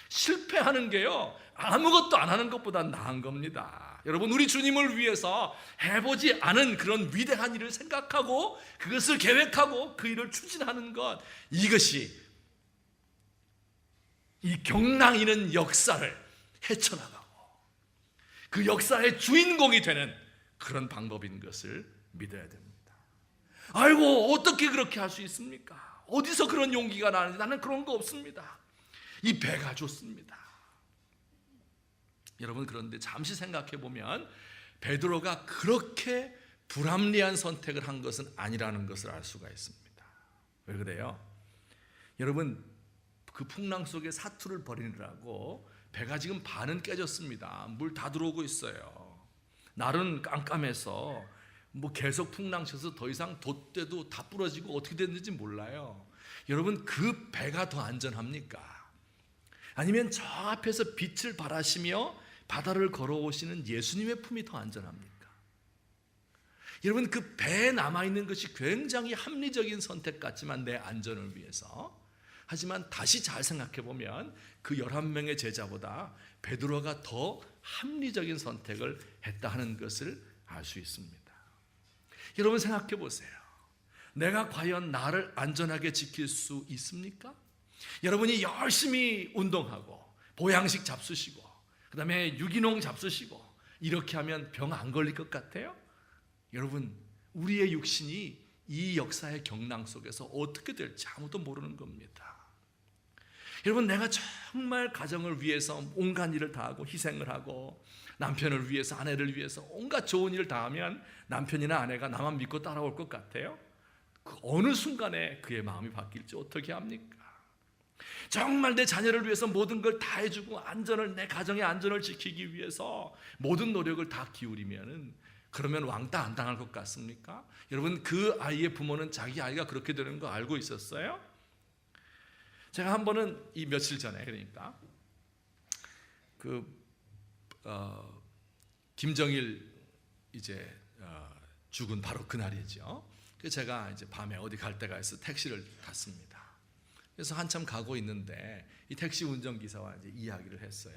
실패하는 게요, 아무것도 안 하는 것보다 나은 겁니다. 여러분, 우리 주님을 위해서 해보지 않은 그런 위대한 일을 생각하고 그것을 계획하고 그 일을 추진하는 것, 이것이 이 경랑이는 역사를 헤쳐나가고 그 역사의 주인공이 되는 그런 방법인 것을 믿어야 됩니다. 아이고, 어떻게 그렇게 할 수 있습니까? 어디서 그런 용기가 나는지 나는 그런 거 없습니다. 이 배가 좋습니다. 여러분, 그런데 잠시 생각해 보면 베드로가 그렇게 불합리한 선택을 한 것은 아니라는 것을 알 수가 있습니다. 왜 그래요? 여러분, 그 풍랑 속에 사투를 벌이느라고 배가 지금 반은 깨졌습니다. 물 다 들어오고 있어요. 날은 깜깜해서 계속 풍랑 쳐서 더 이상 돛대도 다 부러지고 어떻게 됐는지 몰라요. 여러분, 그 배가 더 안전합니까? 아니면 저 앞에서 빛을 발하시며 바다를 걸어오시는 예수님의 품이 더 안전합니까? 여러분, 그 배에 남아있는 것이 굉장히 합리적인 선택 같지만 내 안전을 위해서, 하지만 다시 잘 생각해 보면 그 11명의 제자보다 베드로가 더 합리적인 선택을 했다 하는 것을 알 수 있습니다. 여러분, 생각해 보세요. 내가 과연 나를 안전하게 지킬 수 있습니까? 여러분이 열심히 운동하고 보양식 잡수시고 그 다음에 유기농 잡수시고 이렇게 하면 병 안 걸릴 것 같아요? 여러분, 우리의 육신이 이 역사의 경랑 속에서 어떻게 될지 아무도 모르는 겁니다. 여러분, 내가 정말 가정을 위해서 온갖 일을 다하고 희생을 하고 남편을 위해서, 아내를 위해서 온갖 좋은 일을 다하면 남편이나 아내가 나만 믿고 따라올 것 같아요? 그 어느 순간에 그의 마음이 바뀔지 어떻게 합니까? 정말 내 자녀를 위해서 모든 걸 다 해주고 안전을, 내 가정의 안전을 지키기 위해서 모든 노력을 다 기울이면은 그러면 왕따 안 당할 것 같습니까? 여러분, 그 아이의 부모는 자기 아이가 그렇게 되는 거 알고 있었어요? 제가 한 번은 이 며칠 전에, 그러니까 김정일 이제 죽은 바로 그날이죠. 그래서 제가 이제 밤에 어디 갈 데가 있어 택시를 탔습니다. 그래서 한참 가고 있는데 이 택시 운전기사와 이제 이야기를 했어요.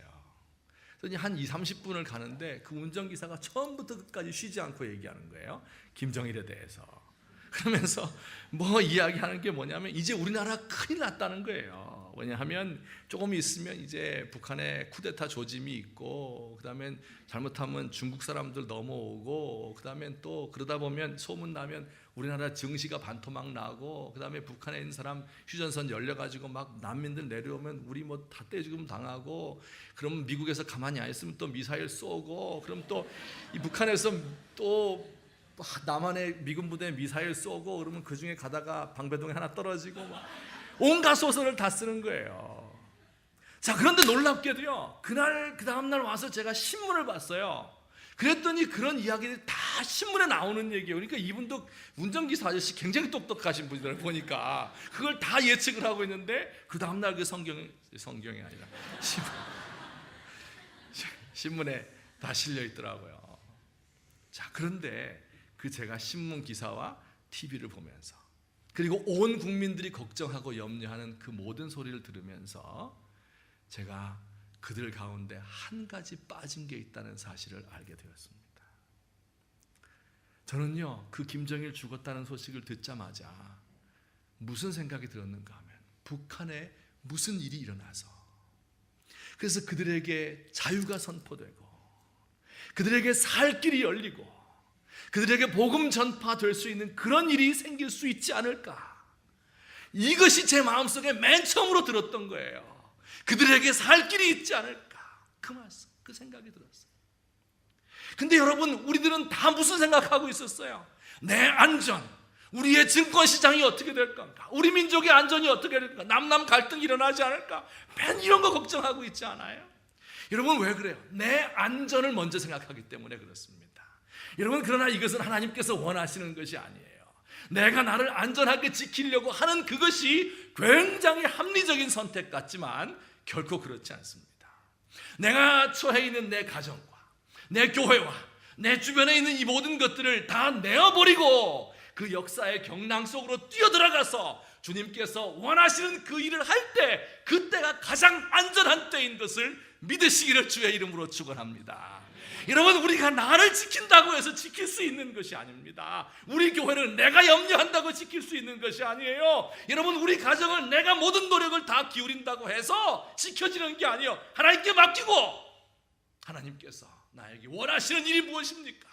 그래서 한 20-30분을 가는데 그 운전기사가 처음부터 끝까지 쉬지 않고 얘기하는 거예요. 김정일에 대해서. 그러면서 뭐 이야기하는 게 뭐냐면 이제 우리나라 큰일 났다는 거예요. 왜냐하면 조금 있으면 이제 북한에 쿠데타 조짐이 있고, 그다음에 잘못하면 중국 사람들 넘어오고, 그다음에 또 그러다 보면 소문 나면 우리나라 증시가 반토막 나고, 그다음에 북한에 있는 사람 휴전선 열려가지고 막 난민들 내려오면 우리 뭐 다 떼죽음 당하고, 그럼 미국에서 가만히 안 있으면 또 미사일 쏘고, 그럼 또 이 북한에서 또 남한의 미군 부대에 미사일 쏘고, 그러면 그 중에 가다가 방배동에 하나 떨어지고, 막 온갖 소설을 다 쓰는 거예요. 자, 그런데 놀랍게도요, 그 다음날 와서 제가 신문을 봤어요. 그랬더니 그런 이야기들이 다 신문에 나오는 얘기예요. 그러니까 이분도 운전기사 아저씨 굉장히 똑똑하신 분이더라고요. 보니까 그걸 다 예측을 하고 있는데, 그 다음날 그 성경이 아니라 신문에 다 실려 있더라고요. 자, 그런데 그 제가 신문 기사와 TV를 보면서, 그리고 온 국민들이 걱정하고 염려하는 그 모든 소리를 들으면서 제가 그들 가운데 한 가지 빠진 게 있다는 사실을 알게 되었습니다. 저는요, 그 김정일 죽었다는 소식을 듣자마자 무슨 생각이 들었는가 하면, 북한에 무슨 일이 일어나서, 그래서 그들에게 자유가 선포되고, 그들에게 살 길이 열리고, 그들에게 복음 전파될 수 있는 그런 일이 생길 수 있지 않을까, 이것이 제 마음속에 맨 처음으로 들었던 거예요. 그들에게 살 길이 있지 않을까, 그 말씀, 그 생각이 들었어요. 근데 여러분, 우리들은 다 무슨 생각하고 있었어요? 내 안전, 우리의 증권시장이 어떻게 될 건가, 우리 민족의 안전이 어떻게 될까, 남남 갈등이 일어나지 않을까, 맨 이런 거 걱정하고 있지 않아요? 여러분, 왜 그래요? 내 안전을 먼저 생각하기 때문에 그렇습니다. 여러분, 그러나 이것은 하나님께서 원하시는 것이 아니에요. 내가 나를 안전하게 지키려고 하는 그것이 굉장히 합리적인 선택 같지만 결코 그렇지 않습니다. 내가 처해 있는 내 가정과 내 교회와 내 주변에 있는 이 모든 것들을 다 내어버리고 그 역사의 경랑 속으로 뛰어들어가서 주님께서 원하시는 그 일을 할 때, 그때가 가장 안전한 때인 것을 믿으시기를 주의 이름으로 축원합니다. 여러분, 우리가 나를 지킨다고 해서 지킬 수 있는 것이 아닙니다. 우리 교회는 내가 염려한다고 지킬 수 있는 것이 아니에요. 여러분, 우리 가정을 내가 모든 노력을 다 기울인다고 해서 지켜지는 게 아니에요. 하나님께 맡기고, 하나님께서 나에게 원하시는 일이 무엇입니까?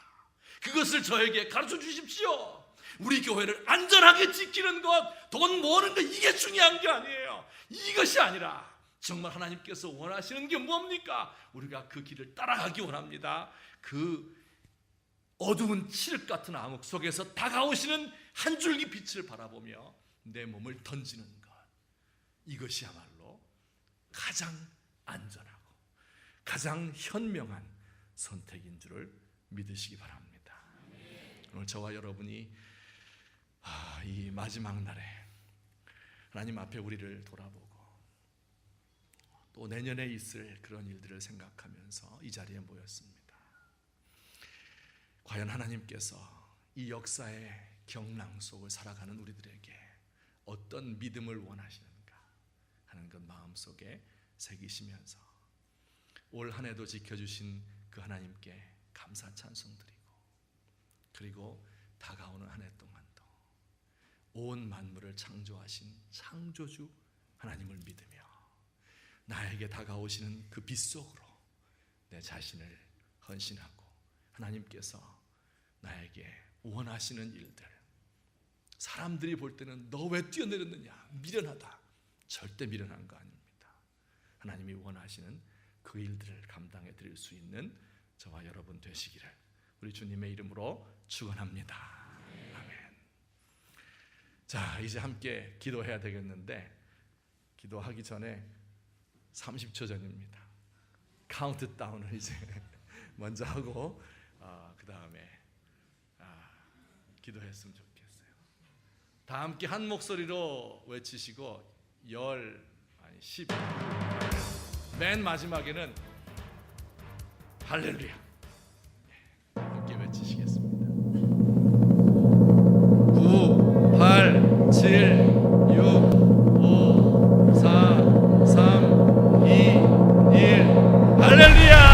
그것을 저에게 가르쳐 주십시오. 우리 교회를 안전하게 지키는 것, 돈 모으는 것, 이게 중요한 게 아니에요. 이것이 아니라 정말 하나님께서 원하시는 게 뭡니까? 우리가 그 길을 따라가기 원합니다. 그 어두운 칠흑 같은 암흑 속에서 다가오시는 한 줄기 빛을 바라보며 내 몸을 던지는 것, 이것이야말로 가장 안전하고 가장 현명한 선택인 줄을 믿으시기 바랍니다. 오늘 저와 여러분이 이 마지막 날에 하나님 앞에 우리를 돌아보고 또 내년에 있을 그런 일들을 생각하면서 이 자리에 모였습니다. 과연 하나님께서 이 역사의 경랑 속을 살아가는 우리들에게 어떤 믿음을 원하시는가 하는 것 마음속에 새기시면서 올 한 해도 지켜주신 그 하나님께 감사 찬송드리고, 그리고 다가오는 한 해 동안도 온 만물을 창조하신 창조주 하나님을 믿으며 나에게 다가오시는 그 빛 속으로 내 자신을 헌신하고, 하나님께서 나에게 원하시는 일들, 사람들이 볼 때는 너 왜 뛰어내렸느냐, 미련하다, 절대 미련한 거 아닙니다. 하나님이 원하시는 그 일들을 감당해 드릴 수 있는 저와 여러분 되시기를 우리 주님의 이름으로 축원합니다. 아멘. 자, 이제 함께 기도해야 되겠는데, 기도하기 전에 30초 전입니다. 카운트다운을 이제 먼저 하고 그 다음에 기도했으면 좋겠어요. 다 함께 한 목소리로 외치시고 10, 맨 마지막에는 할렐루야 함께 외치시겠습니다. 9, 8, 7, 6, 5, 4, 3, 2, 1 할렐루야.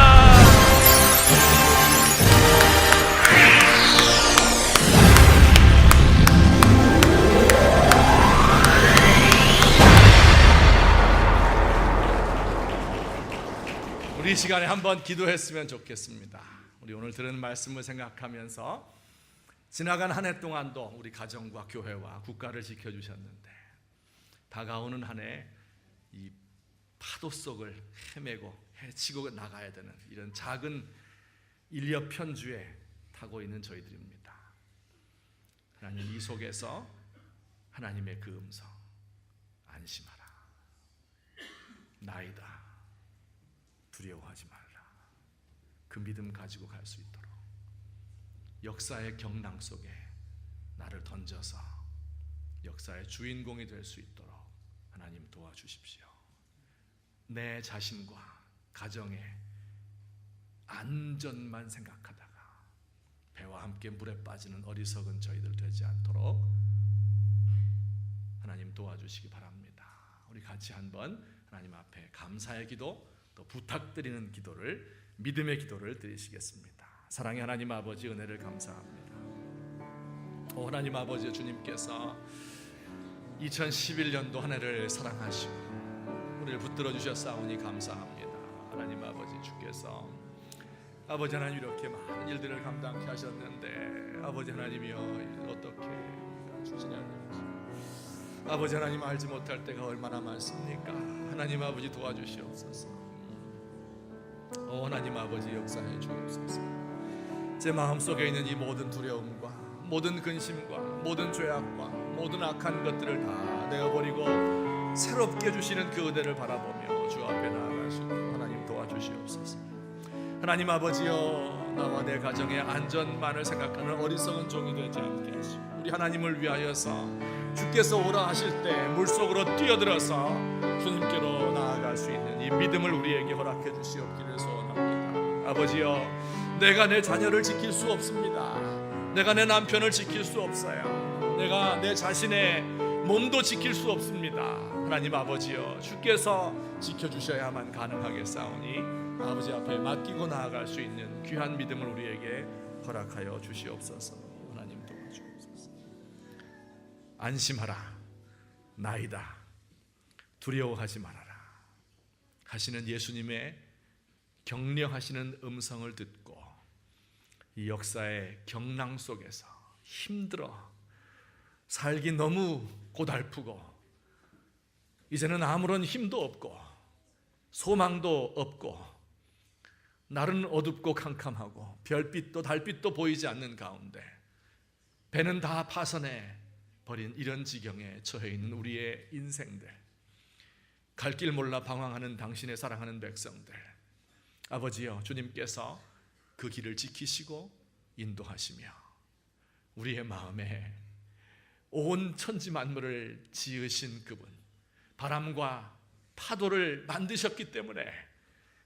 시간에 한번 기도했으면 좋겠습니다. 우리 오늘 들은 말씀을 생각하면서 지나간 한 해 동안도 우리 가정과 교회와 국가를 지켜주셨는데 다가오는 한 해 이 파도 속을 헤매고 헤치고 나가야 되는 이런 작은 인력 편주에 타고 있는 저희들입니다. 하나님, 이 속에서 하나님의 그 음성, 안심하라, 나이다, 두려워하지 말라, 그 믿음 가지고 갈 수 있도록 역사의 경랑 속에 나를 던져서 역사의 주인공이 될 수 있도록 하나님 도와주십시오. 내 자신과 가정의 안전만 생각하다가 배와 함께 물에 빠지는 어리석은 저희들 되지 않도록 하나님 도와주시기 바랍니다. 우리 같이 한번 하나님 앞에 감사의 기도, 또 부탁드리는 기도를, 믿음의 기도를 드리시겠습니다. 사랑의 하나님 아버지, 은혜를 감사합니다. 하나님 아버지, 주님께서 2011년도 한 해를 사랑하시고 우리를 붙들어 주셨사오니 감사합니다. 하나님 아버지, 주께서 아버지 하나님 이렇게 많은 일들을 감당케 하셨는데 아버지 하나님이여, 어떻게 우리가 추진하는지 아버지 하나님 알지 못할 때가 얼마나 많습니까? 하나님 아버지 도와주시옵소서. 하나님 아버지 역사해 주옵소서. 제 마음속에 있는 이 모든 두려움과 모든 근심과 모든 죄악과 모든 악한 것들을 다 내어버리고 새롭게 주시는 그 은혜를 바라보며 주 앞에 나아가시고 하나님 도와주시옵소서. 하나님 아버지여, 나와 내 가정의 안전만을 생각하는 어리석은 종이 되지 않게 하시고 우리 하나님을 위하여서 주께서 오라 하실 때 물속으로 뛰어들어서 주님께로 나아갈 수 있는 이 믿음을 우리에게 허락해 주시옵기를 소원합니다. 아버지여, 내가 내 자녀를 지킬 수 없습니다. 내가 내 남편을 지킬 수 없어요. 내가 내 자신의 몸도 지킬 수 없습니다. 하나님 아버지여, 주께서 지켜주셔야만 가능하겠사오니 아버지 앞에 맡기고 나아갈 수 있는 귀한 믿음을 우리에게 허락하여 주시옵소서. 하나님 도와주옵소서. 안심하라, 나이다, 두려워하지 말아라 하시는 예수님의 격려하시는 음성을 듣고 이 역사의 경랑 속에서 힘들어 살기 너무 고달프고 이제는 아무런 힘도 없고 소망도 없고 날은 어둡고 캄캄하고 별빛도 달빛도 보이지 않는 가운데 배는 다 파선해 버린 이런 지경에 처해 있는 우리의 인생들, 갈 길 몰라 방황하는 당신의 사랑하는 백성들, 아버지여, 주님께서 그 길을 지키시고 인도하시며 우리의 마음에 온 천지 만물을 지으신 그분, 바람과 파도를 만드셨기 때문에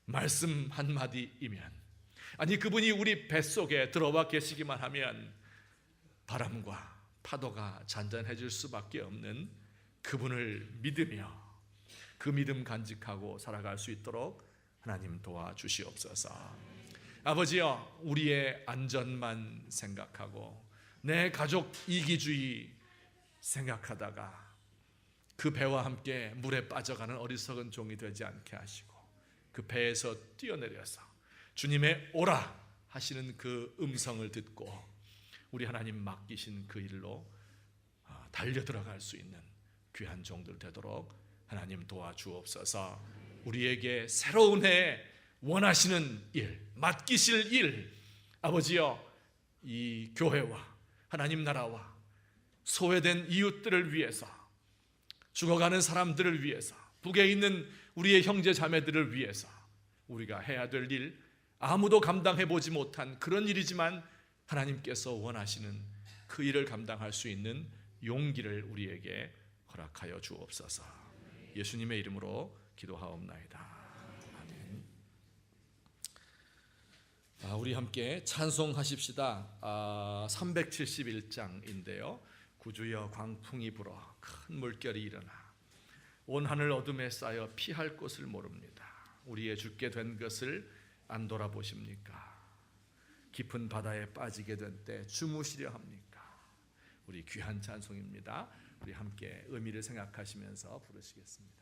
말씀 한마디이면, 아니 그분이 우리 뱃속에 들어와 계시기만 하면 바람과 파도가 잔잔해질 수밖에 없는 그분을 믿으며 그 믿음 간직하고 살아갈 수 있도록 하나님 도와주시옵소서. 아버지여, 우리의 안전만 생각하고 내 가족 이기주의 생각하다가 그 배와 함께 물에 빠져가는 어리석은 종이 되지 않게 하시고 그 배에서 뛰어내려서 주님의 오라 하시는 그 음성을 듣고 우리 하나님 맡기신 그 일로 달려 들어갈 수 있는 귀한 종들 되도록 하나님 도와주옵소서. 우리에게 새로운 해 원하시는 일, 맡기실 일, 아버지여, 이 교회와 하나님 나라와 소외된 이웃들을 위해서, 죽어가는 사람들을 위해서, 북에 있는 우리의 형제 자매들을 위해서 우리가 해야 될 일, 아무도 감당해 보지 못한 그런 일이지만 하나님께서 원하시는 그 일을 감당할 수 있는 용기를 우리에게 허락하여 주옵소서. 예수님의 이름으로 기도하옵나이다. 아멘. 우리 함께 찬송하십시다. 371장인데요. 구주여 광풍이 불어 큰 물결이 일어나 온 하늘 어둠에 쌓여 피할 곳을 모릅니다. 우리의 죽게 된 것을 안 돌아보십니까? 깊은 바다에 빠지게 된 때 주무시려 합니까? 우리 귀한 찬송입니다. 우리 함께 의미를 생각하시면서 부르시겠습니다.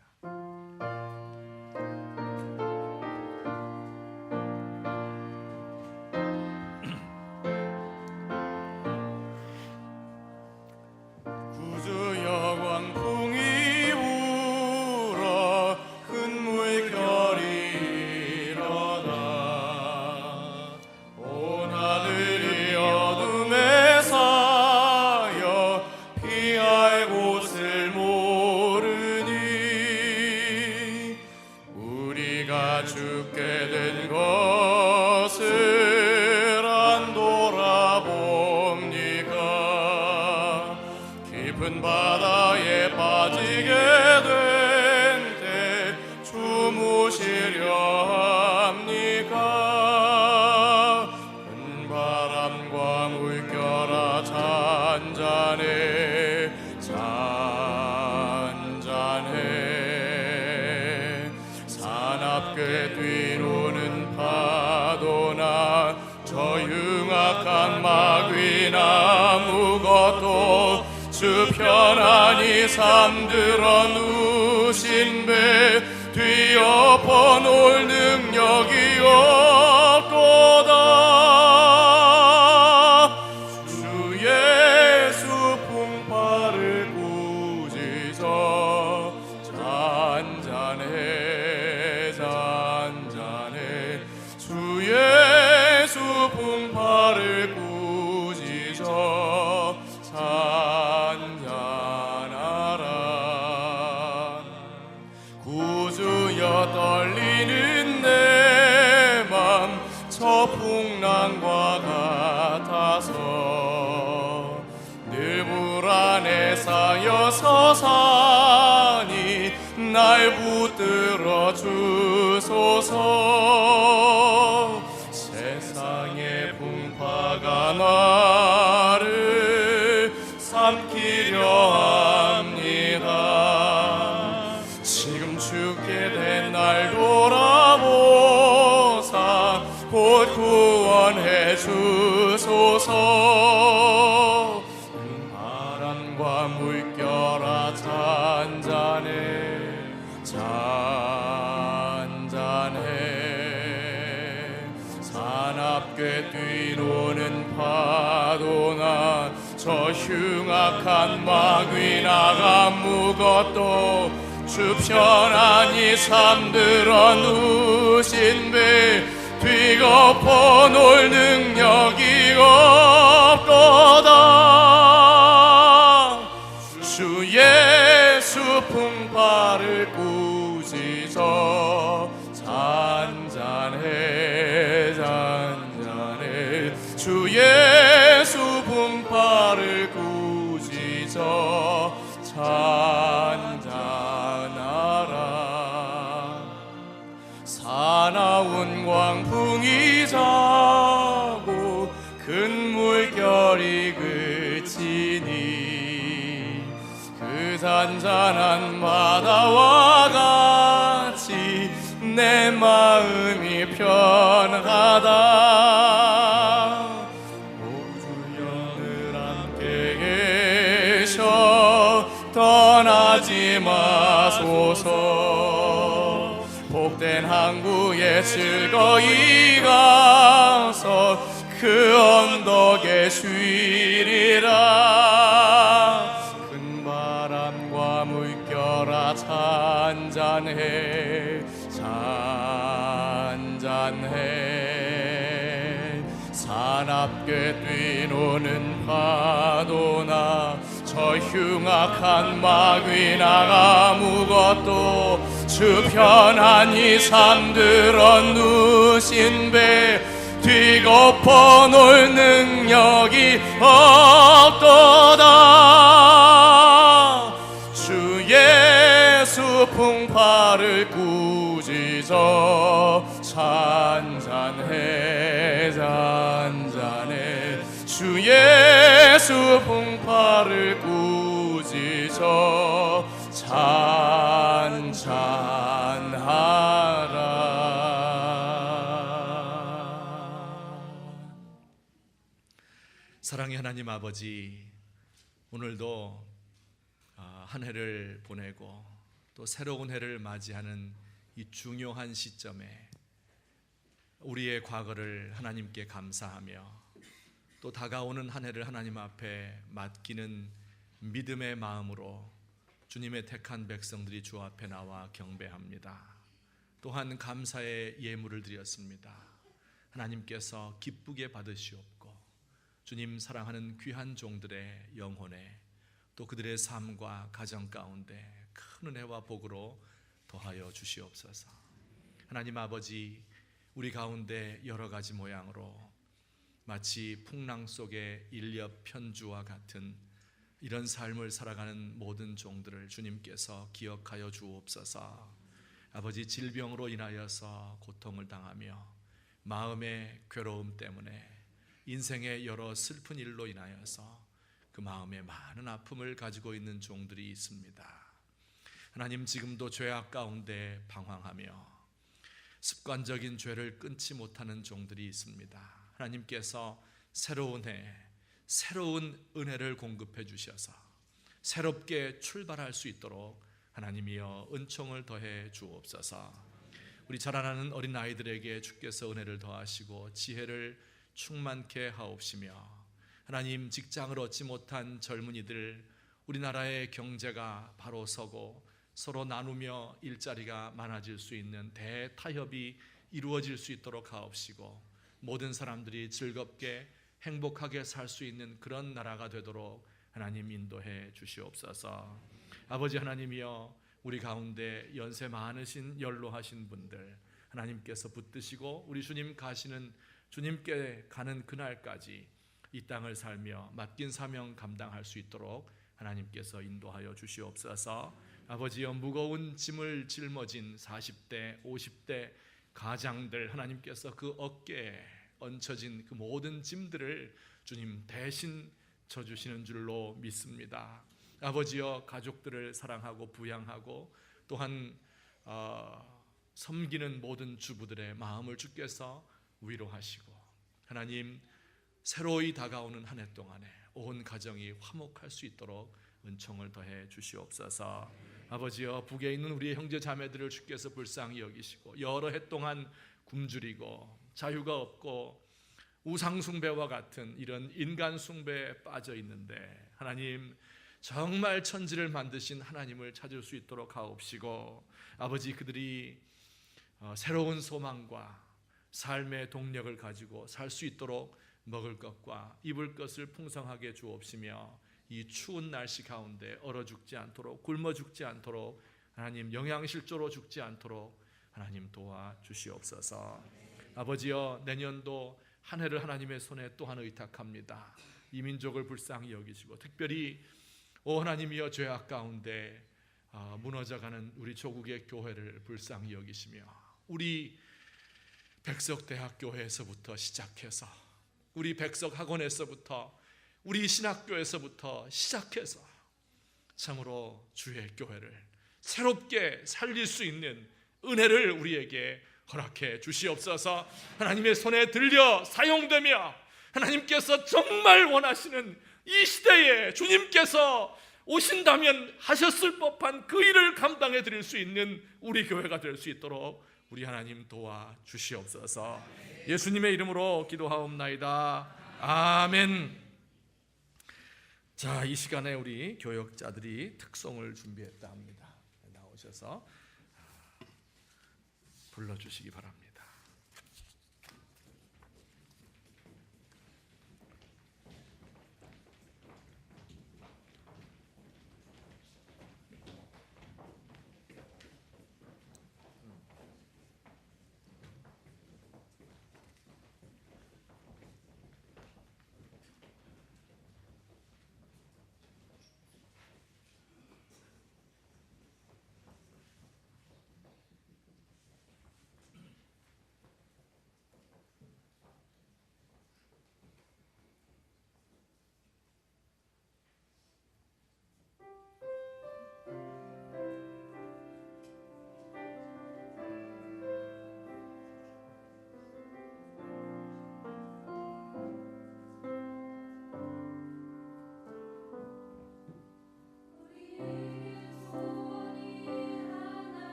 깊은 바다에 빠지게 된 때 주무시려 합니까? 큰 바람과 물결아 잔잔해 잔잔해 사납게 뒤로는 파도나 저 흉악한 마귀나 무것도 주 편안히 잠들어 누신 배 뒤엎어 놓을 능력이 없도다. 주 예수 풍파를 꾸짖어 잔잔해 잔잔해 주 예수 풍파를 꾸짖어 잔잔하라. 구주여 떨리는 내 맘 저 풍랑과 같아서 늘 불안에 쌓여 서사니 날 붙들어 주소서. 세상의 풍파가 나를 삼키려 합니다. 지금 죽게 된 날 돌아보사 곧 구원해 주소서. 바람과 물결아 잔잔해 잔잔해 사납게 뒤로는 파도나 저 흉악한 마귀나 아무것도 주 편안히 잠들어 누신 배 뒤엎어 놓을 능력이 없도다. 주 예수 풍파를 꾸짖어 잔잔해 잔잔해 주 예수 풍파를 꾸짖어 잔잔하라. 사나운 광풍이 자고 큰 물결이 그치니 그 잔잔한 바다와 같이 내 마음이 편하다. 주여 늘 함께 계셔 떠나지 마소서. 복된 항구에 즐거이 가서 그 언덕에 쉬리라. 큰 바람과 물결아 잔잔해 잔잔해 사납게 뛰노는 파도나 저 흉악한 마귀나 아무것도 주 편안히 잠들어 누신 배 뒤엎어 놓을 능력이 없도다. 주 예수 풍파를 꾸짖어 잔잔해 잔잔해 주 예수 풍파를 꾸짖어 잔잔하라. 사랑의 하나님 아버지, 오늘도 한 해를 보내고 또 새로운 해를 맞이하는 이 중요한 시점에 우리의 과거를 하나님께 감사하며 또 다가오는 한 해를 하나님 앞에 맡기는 믿음의 마음으로 주님의 택한 백성들이 주 앞에 나와 경배합니다. 또한 감사의 예물을 드렸습니다. 하나님께서 기쁘게 받으시옵고 주님 사랑하는 귀한 종들의 영혼에 또 그들의 삶과 가정 가운데 큰 은혜와 복으로 더하여 주시옵소서. 하나님 아버지, 우리 가운데 여러 가지 모양으로 마치 풍랑 속의 인력 편주와 같은 이런 삶을 살아가는 모든 종들을 주님께서 기억하여 주옵소서. 아버지, 질병으로 인하여서 고통을 당하며 마음의 괴로움 때문에 인생의 여러 슬픈 일로 인하여서 그 마음에 많은 아픔을 가지고 있는 종들이 있습니다. 하나님, 지금도 죄악 가운데 방황하며 습관적인 죄를 끊지 못하는 종들이 있습니다. 하나님께서 새로운 해, 새로운 은혜를 공급해 주셔서 새롭게 출발할 수 있도록 하나님이여 은총을 더해 주옵소서. 우리 자라나는 어린 아이들에게 주께서 은혜를 더하시고 지혜를 충만케 하옵시며, 하나님, 직장을 얻지 못한 젊은이들, 우리나라의 경제가 바로 서고 서로 나누며 일자리가 많아질 수 있는 대타협이 이루어질 수 있도록 하옵시고, 모든 사람들이 즐겁게 행복하게 살 수 있는 그런 나라가 되도록 하나님 인도해 주시옵소서. 아버지 하나님이여, 우리 가운데 연세 많으신 연로하신 분들 하나님께서 붙드시고 우리 주님 가시는, 주님께 가는 그날까지 이 땅을 살며 맡긴 사명 감당할 수 있도록 하나님께서 인도하여 주시옵소서. 아버지여, 무거운 짐을 짊어진 40대 50대 가장들, 하나님께서 그 어깨에 얹혀진 그 모든 짐들을 주님 대신 져주시는 줄로 믿습니다. 아버지여, 가족들을 사랑하고 부양하고 또한 섬기는 모든 주부들의 마음을 주께서 위로하시고, 하나님, 새로이 다가오는 한 해 동안에 온 가정이 화목할 수 있도록 은총을 더해 주시옵소서. 아버지여, 북에 있는 우리의 형제 자매들을 주께서 불쌍히 여기시고, 여러 해 동안 굶주리고 자유가 없고 우상 숭배와 같은 이런 인간 숭배에 빠져 있는데, 하나님, 정말 천지를 만드신 하나님을 찾을 수 있도록 하옵시고, 아버지, 그들이 새로운 소망과 삶의 동력을 가지고 살 수 있도록 먹을 것과 입을 것을 풍성하게 주옵시며, 이 추운 날씨 가운데 얼어 죽지 않도록, 굶어 죽지 않도록, 하나님, 영양실조로 죽지 않도록 하나님 도와주시옵소서. 아버지여, 내년도 한 해를 하나님의 손에 또한 의탁합니다. 이 민족을 불쌍히 여기시고, 특별히 하나님이여, 죄악 가운데 무너져가는 우리 조국의 교회를 불쌍히 여기시며, 우리 백석대학교에서부터 시작해서, 우리 백석학원에서부터, 우리 신학교에서부터 시작해서 참으로 주의 교회를 새롭게 살릴 수 있는 은혜를 우리에게 허락해 주시옵소서. 하나님의 손에 들려 사용되며, 하나님께서 정말 원하시는 이 시대에 주님께서 오신다면 하셨을 법한 그 일을 감당해 드릴 수 있는 우리 교회가 될 수 있도록 우리 하나님 도와 주시옵소서. 예수님의 이름으로 기도하옵나이다. 아멘. 자, 이 시간에 우리 교역자들이 특송을 준비했다 합니다. 나오셔서 불러주시기 바랍니다.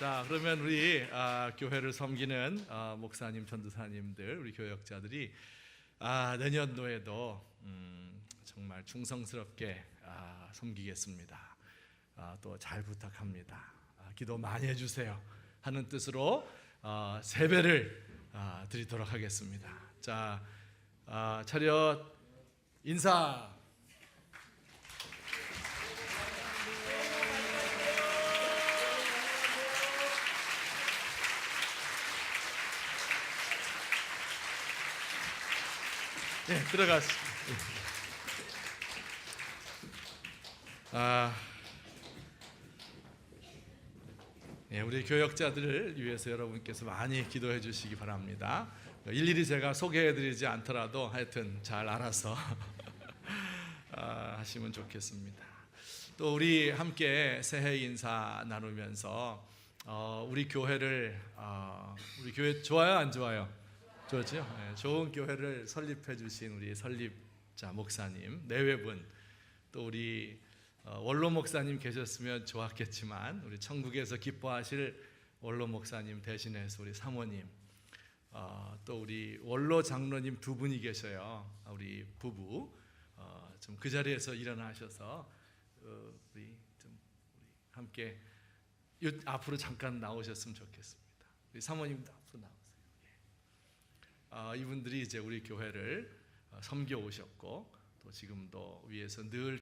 자, 그러면 우리 교회를 섬기는 목사님, 전도사님들, 우리 교역자들이 내년도에도 정말 충성스럽게 섬기겠습니다. 또 잘 부탁합니다. 기도 많이 해주세요 하는 뜻으로 세배를 드리도록 하겠습니다. 자, 차렷 인사. 네, 들어가시죠. 우리 교역자들을 위해서 여러분께서 많이 기도해 주시기 바랍니다. 일일이 제가 소개해드리지 않더라도 하여튼 잘 알아서 하시면 좋겠습니다. 또 우리 함께 새해 인사 나누면서 우리 교회를 우리 교회 좋아요, 안 좋아요? 좋죠? 네, 좋은 교회를 설립해 주신 우리 설립자 목사님, 내외분, 또 우리 원로 목사님 계셨으면 좋았겠지만 우리 천국에서 기뻐하실 원로 목사님 대신해서 우리 사모님, 또 우리 원로 장로님 두 분이 계셔요. 우리 부부 좀 그 자리에서 일어나셔서 우리 함께 앞으로 잠깐 나오셨으면 좋겠습니다. 우리 사모님도 앞으로 나오세요. 이분들이 이제 우리 교회를 섬겨 오셨고 또 지금도 위에서 늘